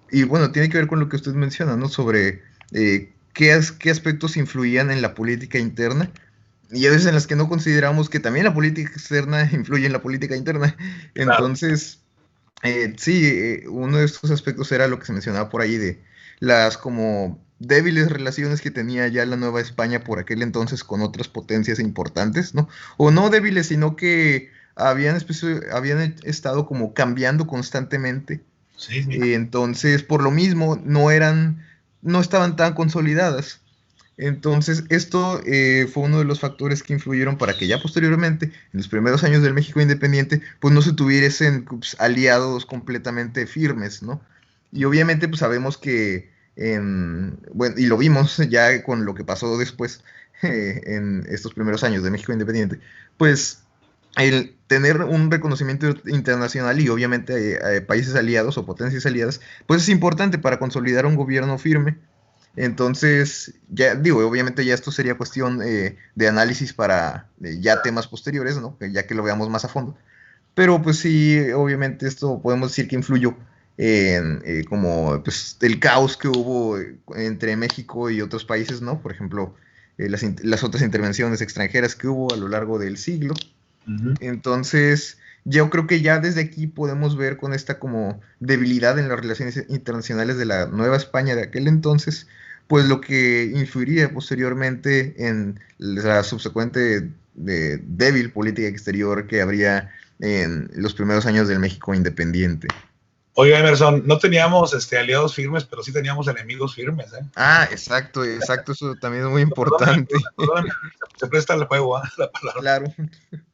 Y bueno, tiene que ver con lo que usted menciona, ¿no? Sobre qué aspectos influían en la política interna y a veces en las que no consideramos que también la política externa influye en la política interna. Entonces, sí, uno de estos aspectos era lo que se mencionaba por ahí de las como débiles relaciones que tenía ya la Nueva España por aquel entonces con otras potencias importantes, ¿no? O no débiles, sino que habían estado como cambiando constantemente. Sí, sí. Entonces, por lo mismo, no estaban tan consolidadas. Entonces, esto fue uno de los factores que influyeron para que ya posteriormente, en los primeros años del México independiente, pues no se tuviesen pues, aliados completamente firmes, ¿no? Y obviamente, pues sabemos que, bueno, y lo vimos ya con lo que pasó después en estos primeros años de México independiente, pues el tener un reconocimiento internacional y obviamente países aliados o potencias aliadas, pues es importante para consolidar un gobierno firme. Entonces, ya digo, obviamente ya esto sería cuestión de análisis para ya temas posteriores, ¿no? Ya que lo veamos más a fondo. Pero pues sí, obviamente esto podemos decir que influyó en como pues el caos que hubo entre México y otros países, ¿no? Por ejemplo, las otras intervenciones extranjeras que hubo a lo largo del siglo. Entonces, yo creo que ya desde aquí podemos ver con esta como debilidad en las relaciones internacionales de la Nueva España de aquel entonces, pues lo que influiría posteriormente en la subsecuente débil política exterior que habría en los primeros años del México independiente. Oiga, Emerson, no teníamos aliados firmes, pero sí teníamos enemigos firmes, ¿eh? Ah, exacto, eso también es muy importante. Perdón, se presta el juego, la palabra. Claro.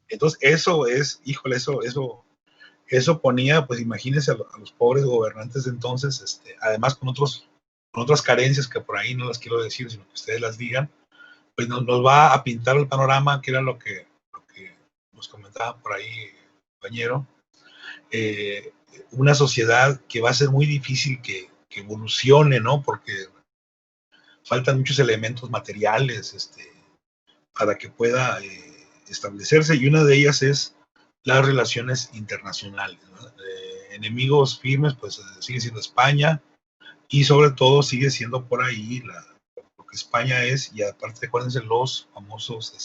Entonces, eso es, híjole, eso ponía, pues imagínense a los pobres gobernantes de entonces, además con otras carencias que por ahí no las quiero decir, sino que ustedes las digan, pues nos va a pintar el panorama, que era lo que nos comentaba por ahí, compañero, una sociedad que va a ser muy difícil que evolucione, ¿no? Porque faltan muchos elementos materiales, para que pueda establecerse, y una de ellas es las relaciones internacionales, ¿no? Enemigos firmes, pues sigue siendo España, y sobre todo sigue siendo por ahí lo que España es, y aparte acuérdense los famosos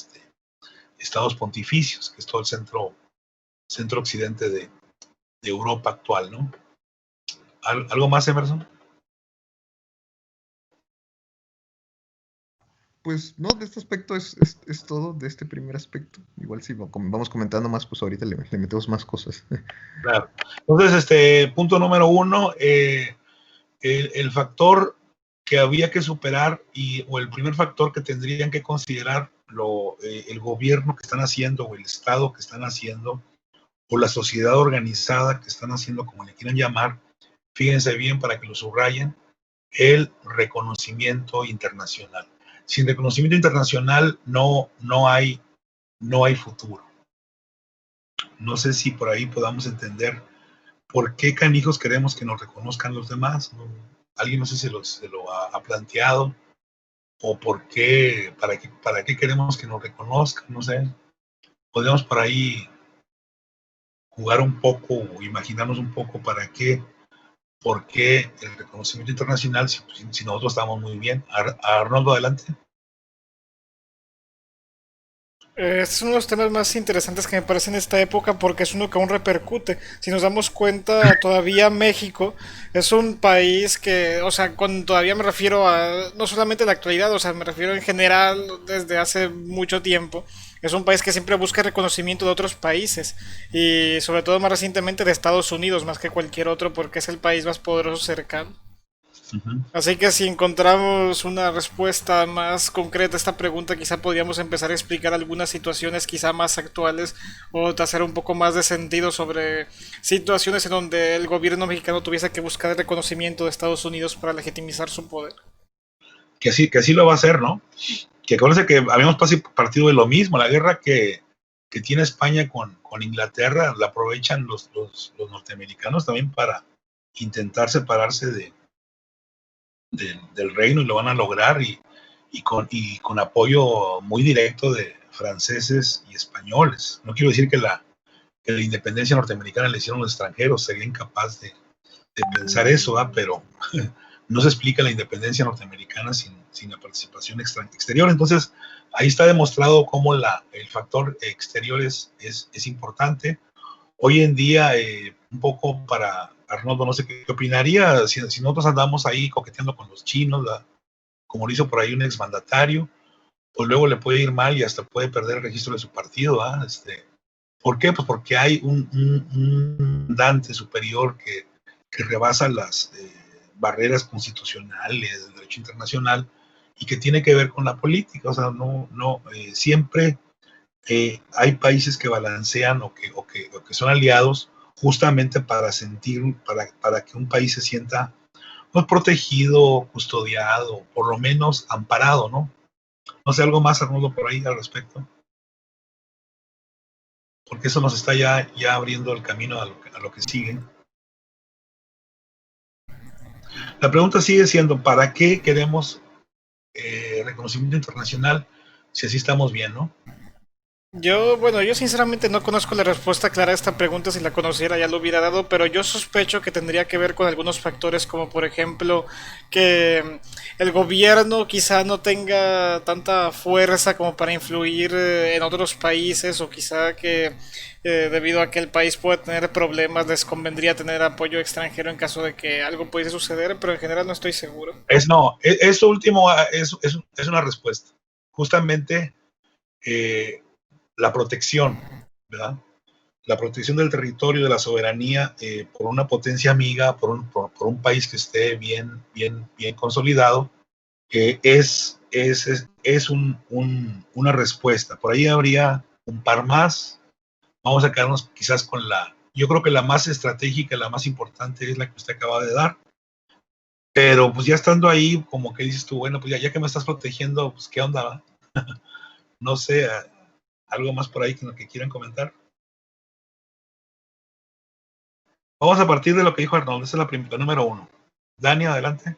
estados pontificios, que es todo el centro occidente de Europa actual, ¿no? ¿Algo más, Emerson? Pues no, de este aspecto es todo, de este primer aspecto. Igual si vamos comentando más, pues ahorita le metemos más cosas. Claro. Entonces, punto número 1, el factor que había que superar o el primer factor que tendrían que considerar el gobierno que están haciendo o el Estado que están haciendo o la sociedad organizada que están haciendo, como le quieran llamar, fíjense bien para que lo subrayen, el reconocimiento internacional. Sin reconocimiento internacional no hay futuro. No sé si por ahí podamos entender por qué canijos queremos que nos reconozcan los demás. Alguien no sé si se lo ha planteado, o por qué, para qué queremos que nos reconozcan, no sé. Podemos por ahí jugar un poco o imaginarnos un poco por qué el reconocimiento internacional si nosotros estamos muy bien. Arnoldo, adelante. Es uno de los temas más interesantes que me parece en esta época porque es uno que aún repercute. Si nos damos cuenta, todavía México es un país que, o sea, todavía me refiero a, no solamente a la actualidad, o sea, me refiero en general desde hace mucho tiempo. Es un país que siempre busca reconocimiento de otros países y sobre todo más recientemente de Estados Unidos más que cualquier otro porque es el país más poderoso cercano. Así que si encontramos una respuesta más concreta a esta pregunta, quizá podríamos empezar a explicar algunas situaciones quizá más actuales o hacer un poco más de sentido sobre situaciones en donde el gobierno mexicano tuviese que buscar el reconocimiento de Estados Unidos para legitimizar su poder. Que así lo va a hacer, ¿no? Que acuérdense que habíamos partido de lo mismo, la guerra que tiene España con Inglaterra, la aprovechan los norteamericanos también para intentar separarse del reino, y lo van a lograr, y con apoyo muy directo de franceses y españoles. No quiero decir que la independencia norteamericana le hicieron los extranjeros, sería incapaz de pensar eso, pero no se explica la independencia norteamericana sin sin la participación exterior. Entonces, ahí está demostrado cómo el factor exterior es importante. Hoy en día, un poco para Arnoldo, no sé qué opinaría, si nosotros andamos ahí coqueteando con los chinos, como lo hizo por ahí un exmandatario, pues luego le puede ir mal y hasta puede perder el registro de su partido. ¿Por qué? Pues porque hay un Dante superior que rebasa las barreras constitucionales del derecho internacional y que tiene que ver con la política. O sea, siempre hay países que balancean o que son aliados justamente para que un país se sienta pues, protegido, custodiado, por lo menos amparado, ¿no? No sé, algo más, Arnoldo, por ahí al respecto. Porque eso nos está ya abriendo el camino a lo que sigue. La pregunta sigue siendo, ¿para qué queremos reconocimiento internacional si así estamos bien, no? Yo sinceramente no conozco la respuesta clara a esta pregunta. Si la conociera ya lo hubiera dado, pero yo sospecho que tendría que ver con algunos factores, como por ejemplo que el gobierno quizá no tenga tanta fuerza como para influir en otros países, o quizá que debido a que el país puede tener problemas les convendría tener apoyo extranjero en caso de que algo pudiese suceder, pero en general no estoy seguro. Esto último es una respuesta. Justamente la protección, ¿verdad? La protección del territorio, de la soberanía por una potencia amiga, por un país que esté bien consolidado, es una respuesta. Por ahí habría un par más. Vamos a quedarnos quizás con yo creo que la más estratégica, la más importante es la que usted acaba de dar. Pero pues ya estando ahí, como que dices tú, bueno, pues ya que me estás protegiendo, pues qué onda, ¿va? No sé, ¿algo más por ahí que quieran comentar? Vamos a partir de lo que dijo Arnoldo. Esa es la pregunta número 1. Dani, adelante.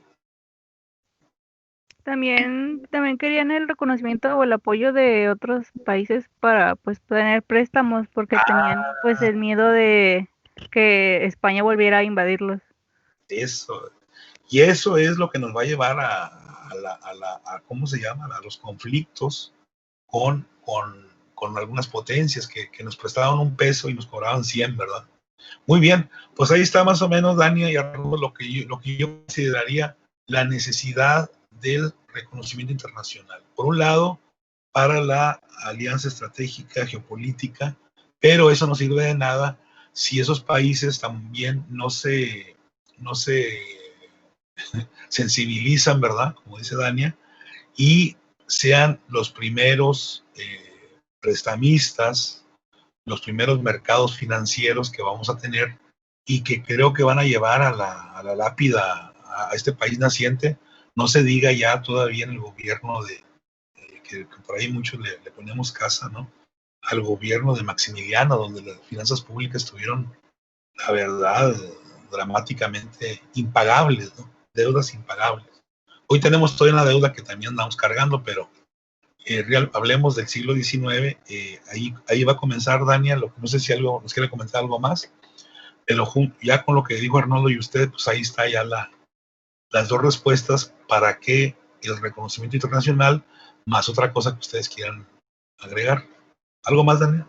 También querían el reconocimiento o el apoyo de otros países para pues tener préstamos, porque tenían pues el miedo de que España volviera a invadirlos. Eso. Y eso es lo que nos va a llevar a ¿cómo se llama? A los conflictos con algunas potencias que nos prestaban un peso y nos cobraban 100, ¿verdad? Muy bien, pues ahí está más o menos, Dani y Arnoldo, lo que yo consideraría la necesidad del reconocimiento internacional. Por un lado, para la alianza estratégica, geopolítica, pero eso no sirve de nada si esos países también no se sensibilizan, ¿verdad? Como dice Dania, y sean los primeros prestamistas, los primeros mercados financieros que vamos a tener y que creo que van a llevar a la lápida a este país naciente. No se diga ya todavía en el gobierno que por ahí muchos le ponemos casa, ¿no? Al gobierno de Maximiliano, donde las finanzas públicas estuvieron, la verdad, dramáticamente impagables, ¿no? Deudas impagables. Hoy tenemos todavía una deuda que también andamos cargando, pero hablemos del siglo XIX, ahí va a comenzar, Daniel, no sé si nos quiere comentar algo más, pero ya con lo que dijo Arnoldo y usted, pues ahí está ya las dos respuestas para que el reconocimiento internacional, más otra cosa que ustedes quieran agregar. ¿Algo más, Daniel?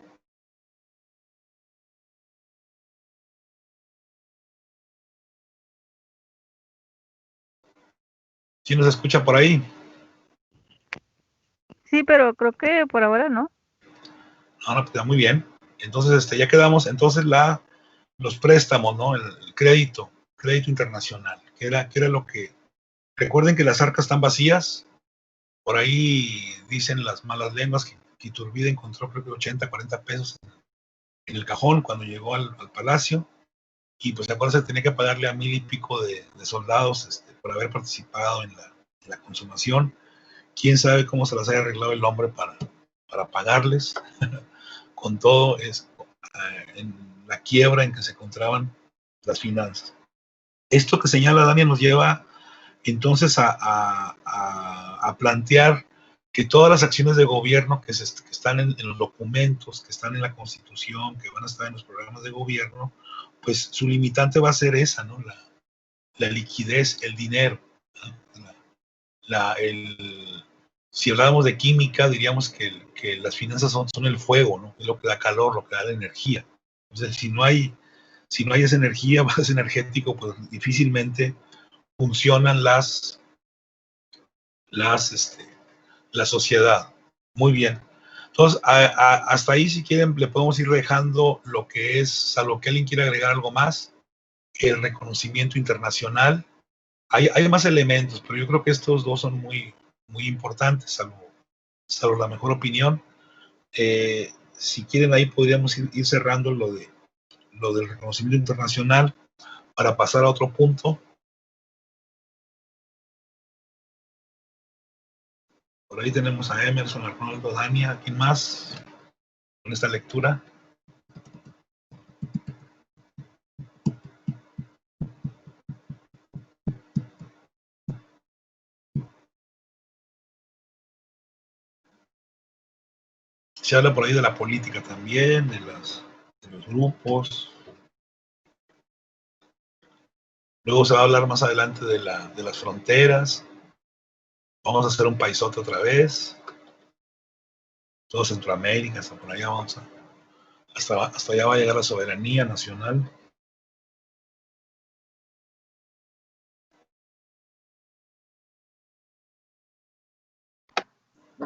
¿Quién nos escucha por ahí? Sí, pero creo que por ahora no. No, pues está muy bien. Entonces, ya quedamos. Entonces, los préstamos, ¿no? El crédito internacional, que era lo que... Recuerden que las arcas están vacías. Por ahí dicen las malas lenguas que Iturbide encontró creo que 80, 40 pesos en el cajón cuando llegó al palacio. Y pues acuérdense, tenía que pagarle a 1000 y pico de soldados por haber participado en la consumación. Quién sabe cómo se las haya arreglado el hombre para pagarles con todo en la quiebra en que se encontraban las finanzas. Esto que señala Daniel nos lleva entonces a plantear que todas las acciones de gobierno que están en los documentos, que están en la Constitución, que van a estar en los programas de gobierno, pues su limitante va a ser esa, ¿no? La liquidez, el dinero, ¿no? si habláramos de química, diríamos que las finanzas son el fuego, ¿no? Es lo que da calor, lo que da la energía. Entonces, si no hay esa energía, ese energético, pues difícilmente funcionan la sociedad. Muy bien. Entonces, hasta ahí, si quieren, le podemos ir dejando lo que es, salvo que alguien quiera agregar algo más, el reconocimiento internacional. Hay más elementos, pero yo creo que estos dos son muy, muy importantes, salvo la mejor opinión. Si quieren, ahí podríamos ir cerrando lo del reconocimiento internacional para pasar a otro punto. Por ahí tenemos a Emerson, Arnoldo, Dania. ¿Quién más con esta lectura? Se habla por ahí de la política también, de los grupos. Luego se va a hablar más adelante de las fronteras. Vamos a hacer un paisote otra vez. Todo Centroamérica, hasta por allá vamos hasta allá va a llegar la soberanía nacional.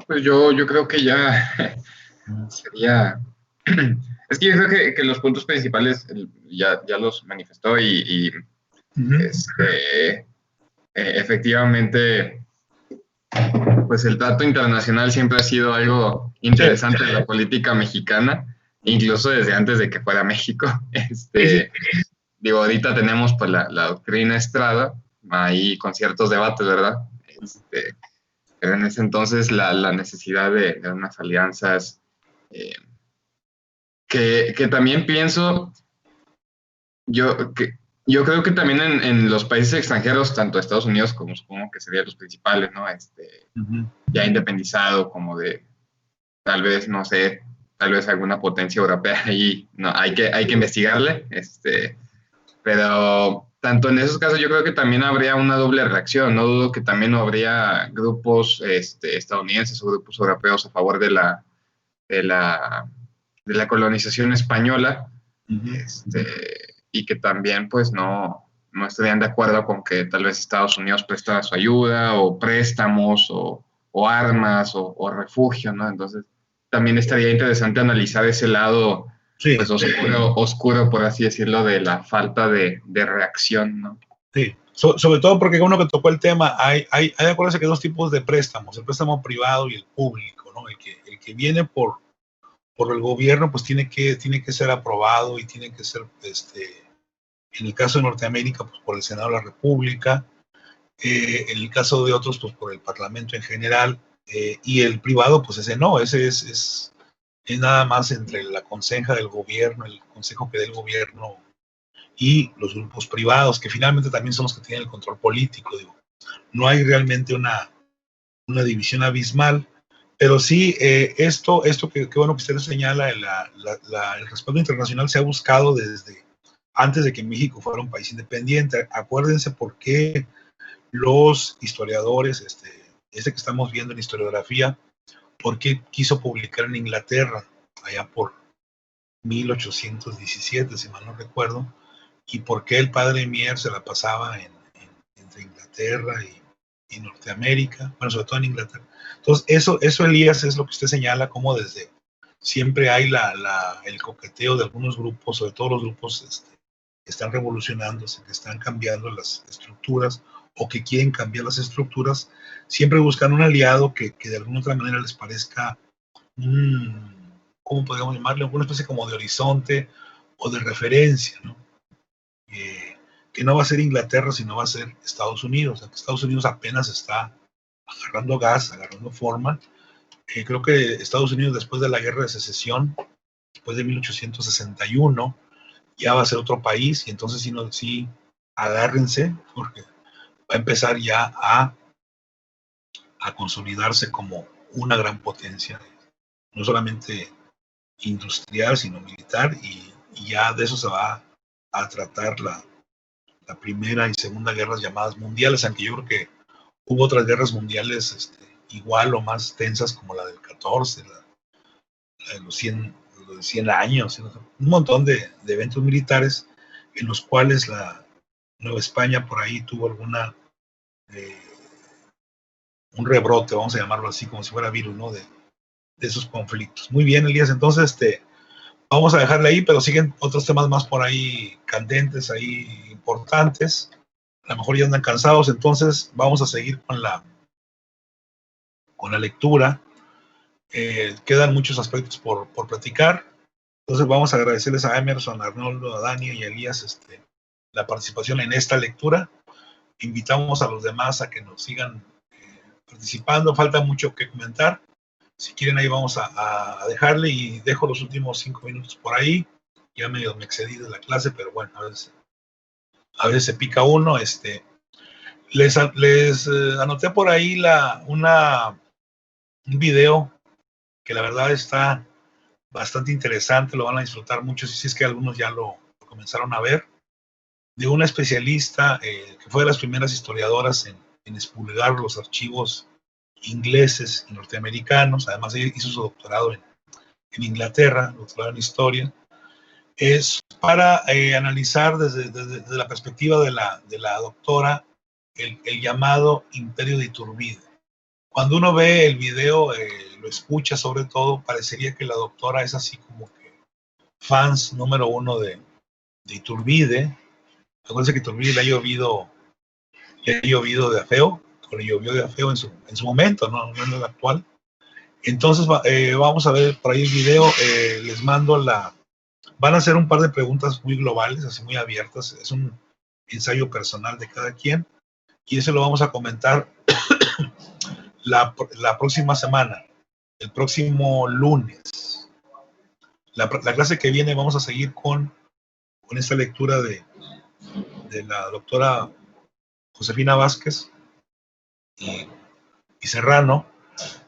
Pues yo creo que ya sería... Es que yo creo que los puntos principales ya los manifestó y efectivamente, pues el trato internacional siempre ha sido algo interesante en la política mexicana, incluso desde antes de que fuera México. Digo, ahorita tenemos pues la doctrina Estrada, ahí con ciertos debates, ¿verdad? Pero en ese entonces la necesidad de unas alianzas que también pienso, yo creo que también en los países extranjeros, tanto Estados Unidos como supongo que serían los principales, ¿no? Ya independizado, como de tal vez, no sé, tal vez alguna potencia europea ahí, no, hay que investigarle, pero tanto en esos casos yo creo que también habría una doble reacción, no dudo que también no habría grupos estadounidenses o grupos europeos a favor de la colonización española, y que también pues no estarían de acuerdo con que tal vez Estados Unidos prestara su ayuda o préstamos o armas o refugio, ¿no? Entonces también estaría interesante analizar ese lado pues oscuro, por así decirlo, de la falta de reacción, ¿no? Sí, sobre todo porque uno que tocó el tema, hay de acuerdo que hay dos tipos de préstamos, el préstamo privado y el público, ¿no? El que viene por el gobierno, pues tiene que ser aprobado y tiene que ser, en el caso de Norteamérica, pues por el Senado de la República, en el caso de otros, pues por el Parlamento en general, y el privado, pues ese no, ese es nada más entre la conseja del gobierno, el consejo que da el gobierno y los grupos privados, que finalmente también son los que tienen el control político, digo. No hay realmente una división abismal, pero sí, esto que bueno que usted señala, el respaldo internacional se ha buscado desde antes de que México fuera un país independiente. Acuérdense por qué los historiadores, que estamos viendo en historiografía, por qué quiso publicar en Inglaterra, allá por 1817, si mal no recuerdo, y por qué el padre Mier se la pasaba entre Inglaterra y Norteamérica, bueno, sobre todo en Inglaterra. Entonces, eso Elías, es lo que usted señala, como desde siempre hay el coqueteo de algunos grupos, sobre todo los grupos que están revolucionándose, que están cambiando las estructuras o que quieren cambiar las estructuras, siempre buscan un aliado que de alguna otra manera les parezca, ¿cómo podríamos llamarle? Una especie como de horizonte o de referencia, ¿no? Que no va a ser Inglaterra, sino va a ser Estados Unidos. O sea, que Estados Unidos apenas está agarrando gas, agarrando forma. Creo que Estados Unidos, después de la Guerra de Secesión, después de 1861, ya va a ser otro país, y entonces sí agárrense, porque va a empezar ya a consolidarse como una gran potencia, no solamente industrial, sino militar, y ya de eso se va a tratar la Primera y Segunda Guerras llamadas mundiales, aunque yo creo que hubo otras guerras mundiales igual o más tensas como la del 14, la de los 100 años, un montón de eventos militares en los cuales la Nueva España por ahí tuvo un rebrote, vamos a llamarlo así, como si fuera virus, ¿no? De esos conflictos. Muy bien, Elías, entonces vamos a dejarle ahí, pero siguen otros temas más por ahí candentes, ahí importantes. A lo mejor ya andan cansados, entonces vamos a seguir con la lectura. Quedan muchos aspectos por platicar. Entonces vamos a agradecerles a Emerson, a Arnoldo, a Dani y a Elías la participación en esta lectura. Invitamos a los demás a que nos sigan participando. Falta mucho que comentar. Si quieren, ahí vamos a dejarle y dejo los últimos 5 minutos por ahí. Ya me excedí de la clase, pero bueno, a veces se pica uno. Les anoté por ahí un video que la verdad está bastante interesante, lo van a disfrutar mucho, si es que algunos ya lo comenzaron a ver, de una especialista que fue de las primeras historiadoras en expurgar los archivos ingleses y norteamericanos. Además ella hizo su doctorado en Inglaterra, doctorado en historia. Es para analizar desde la perspectiva de la doctora el llamado Imperio de Iturbide. Cuando uno ve el video, lo escucha sobre todo, parecería que la doctora es así como que fans número 1 de Iturbide. Acuérdense que Iturbide le ha llovido de afeo, o le llovió de afeo en su momento, no en el actual. Entonces vamos a ver por ahí el video, les mando van a hacer un par de preguntas muy globales, así muy abiertas, es un ensayo personal de cada quien, y eso lo vamos a comentar la próxima semana, el próximo lunes. La clase que viene vamos a seguir con esta lectura de la doctora Josefina Vázquez y Serrano,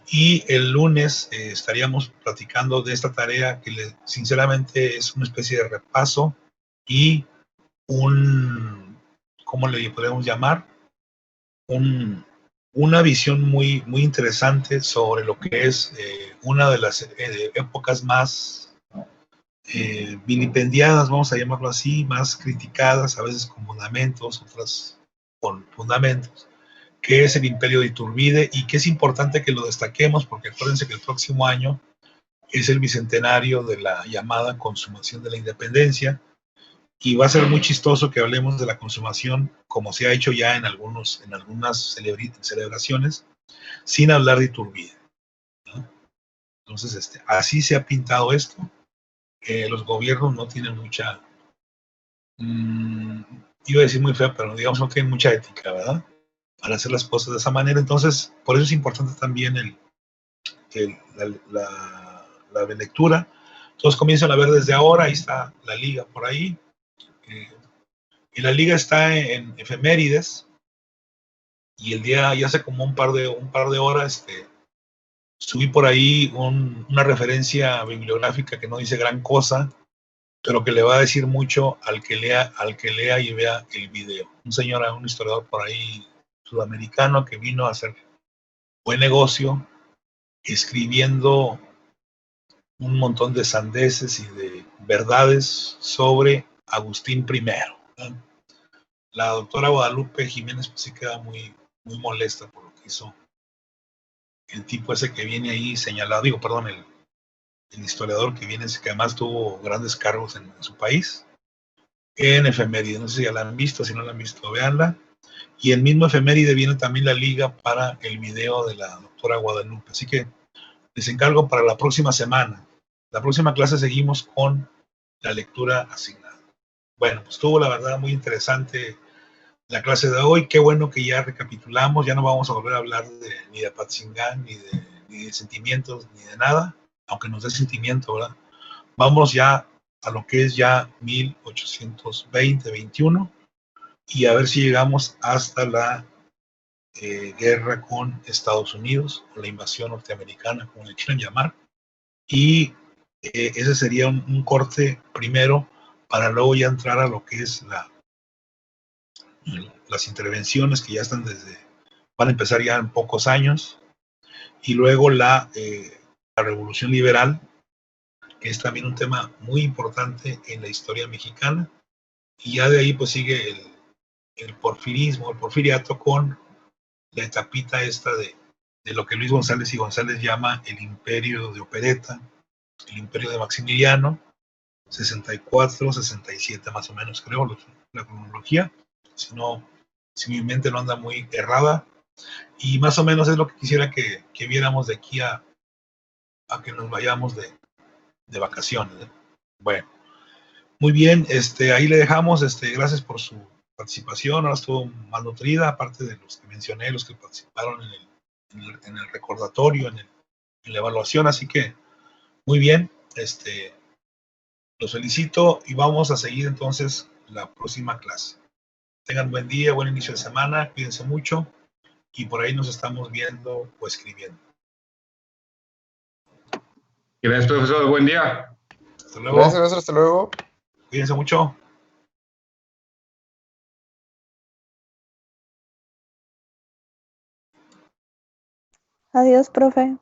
y el lunes estaríamos platicando de esta tarea que sinceramente es una especie de repaso y ¿cómo le podemos llamar? Una visión muy, muy interesante sobre lo que es una de las épocas más vilipendiadas, vamos a llamarlo así, más criticadas, a veces con fundamentos, otras con fundamentos, que es el Imperio de Iturbide, y que es importante que lo destaquemos porque acuérdense que el próximo año es el bicentenario de la llamada consumación de la independencia, y va a ser muy chistoso que hablemos de la consumación como se ha hecho ya en algunas celebraciones, sin hablar de Iturbide, ¿no? Entonces, así se ha pintado esto. Los gobiernos no tienen mucha, iba a decir muy fea, pero digamos no tienen mucha ética, ¿verdad? Para hacer las cosas de esa manera. Entonces, por eso es importante también la lectura. Entonces comienzan a ver desde ahora, ahí está la liga por ahí. Y la liga está en efemérides, y el día ya hace como un par de horas subí por ahí una referencia bibliográfica que no dice gran cosa, pero que le va a decir mucho al que lea y vea el video. Un historiador por ahí sudamericano que vino a hacer buen negocio escribiendo un montón de sandeces y de verdades sobre Agustín I, ¿verdad? La doctora Guadalupe Jiménez pues sí queda muy, muy molesta por lo que hizo el tipo ese que viene ahí señalado, el historiador que viene, que además tuvo grandes cargos en su país, en efeméride. No sé si ya la han visto, si no la han visto, véanla. Y en mismo efeméride viene también la liga para el video de la doctora Guadalupe. Así que les encargo para la próxima semana. La próxima clase seguimos con la lectura asignada. Bueno, pues estuvo la verdad muy interesante la clase de hoy. Qué bueno que ya recapitulamos, ya no vamos a volver a hablar ni de Apatzingán, ni de sentimientos, ni de nada, aunque nos dé sentimiento, ¿verdad? Vamos ya a lo que es ya 1820-21, y a ver si llegamos hasta la guerra con Estados Unidos, o la invasión norteamericana, como le quieran llamar, y ese sería un corte primero, para luego ya entrar a lo que es las intervenciones que ya están desde van a empezar ya en pocos años, y luego la Revolución Liberal, que es también un tema muy importante en la historia mexicana, y ya de ahí pues sigue el porfirismo, el porfiriato, con la etapita esta de lo que Luis González y González llama el imperio de opereta, el imperio de Maximiliano, 64, 67 más o menos, creo, la cronología, si mi mente no anda muy errada, y más o menos es lo que quisiera que viéramos de aquí a que nos vayamos de vacaciones, ¿eh? Bueno, muy bien, ahí le dejamos, gracias por su participación, ahora estuvo más nutrida, aparte de los que mencioné, los que participaron en el recordatorio, en la evaluación, así que muy bien, los felicito y vamos a seguir entonces la próxima clase. Tengan buen día, buen inicio de semana, cuídense mucho y por ahí nos estamos viendo o escribiendo. Gracias, profesor. Buen día. Hasta luego. Gracias, hasta luego. Cuídense mucho. Adiós, profe.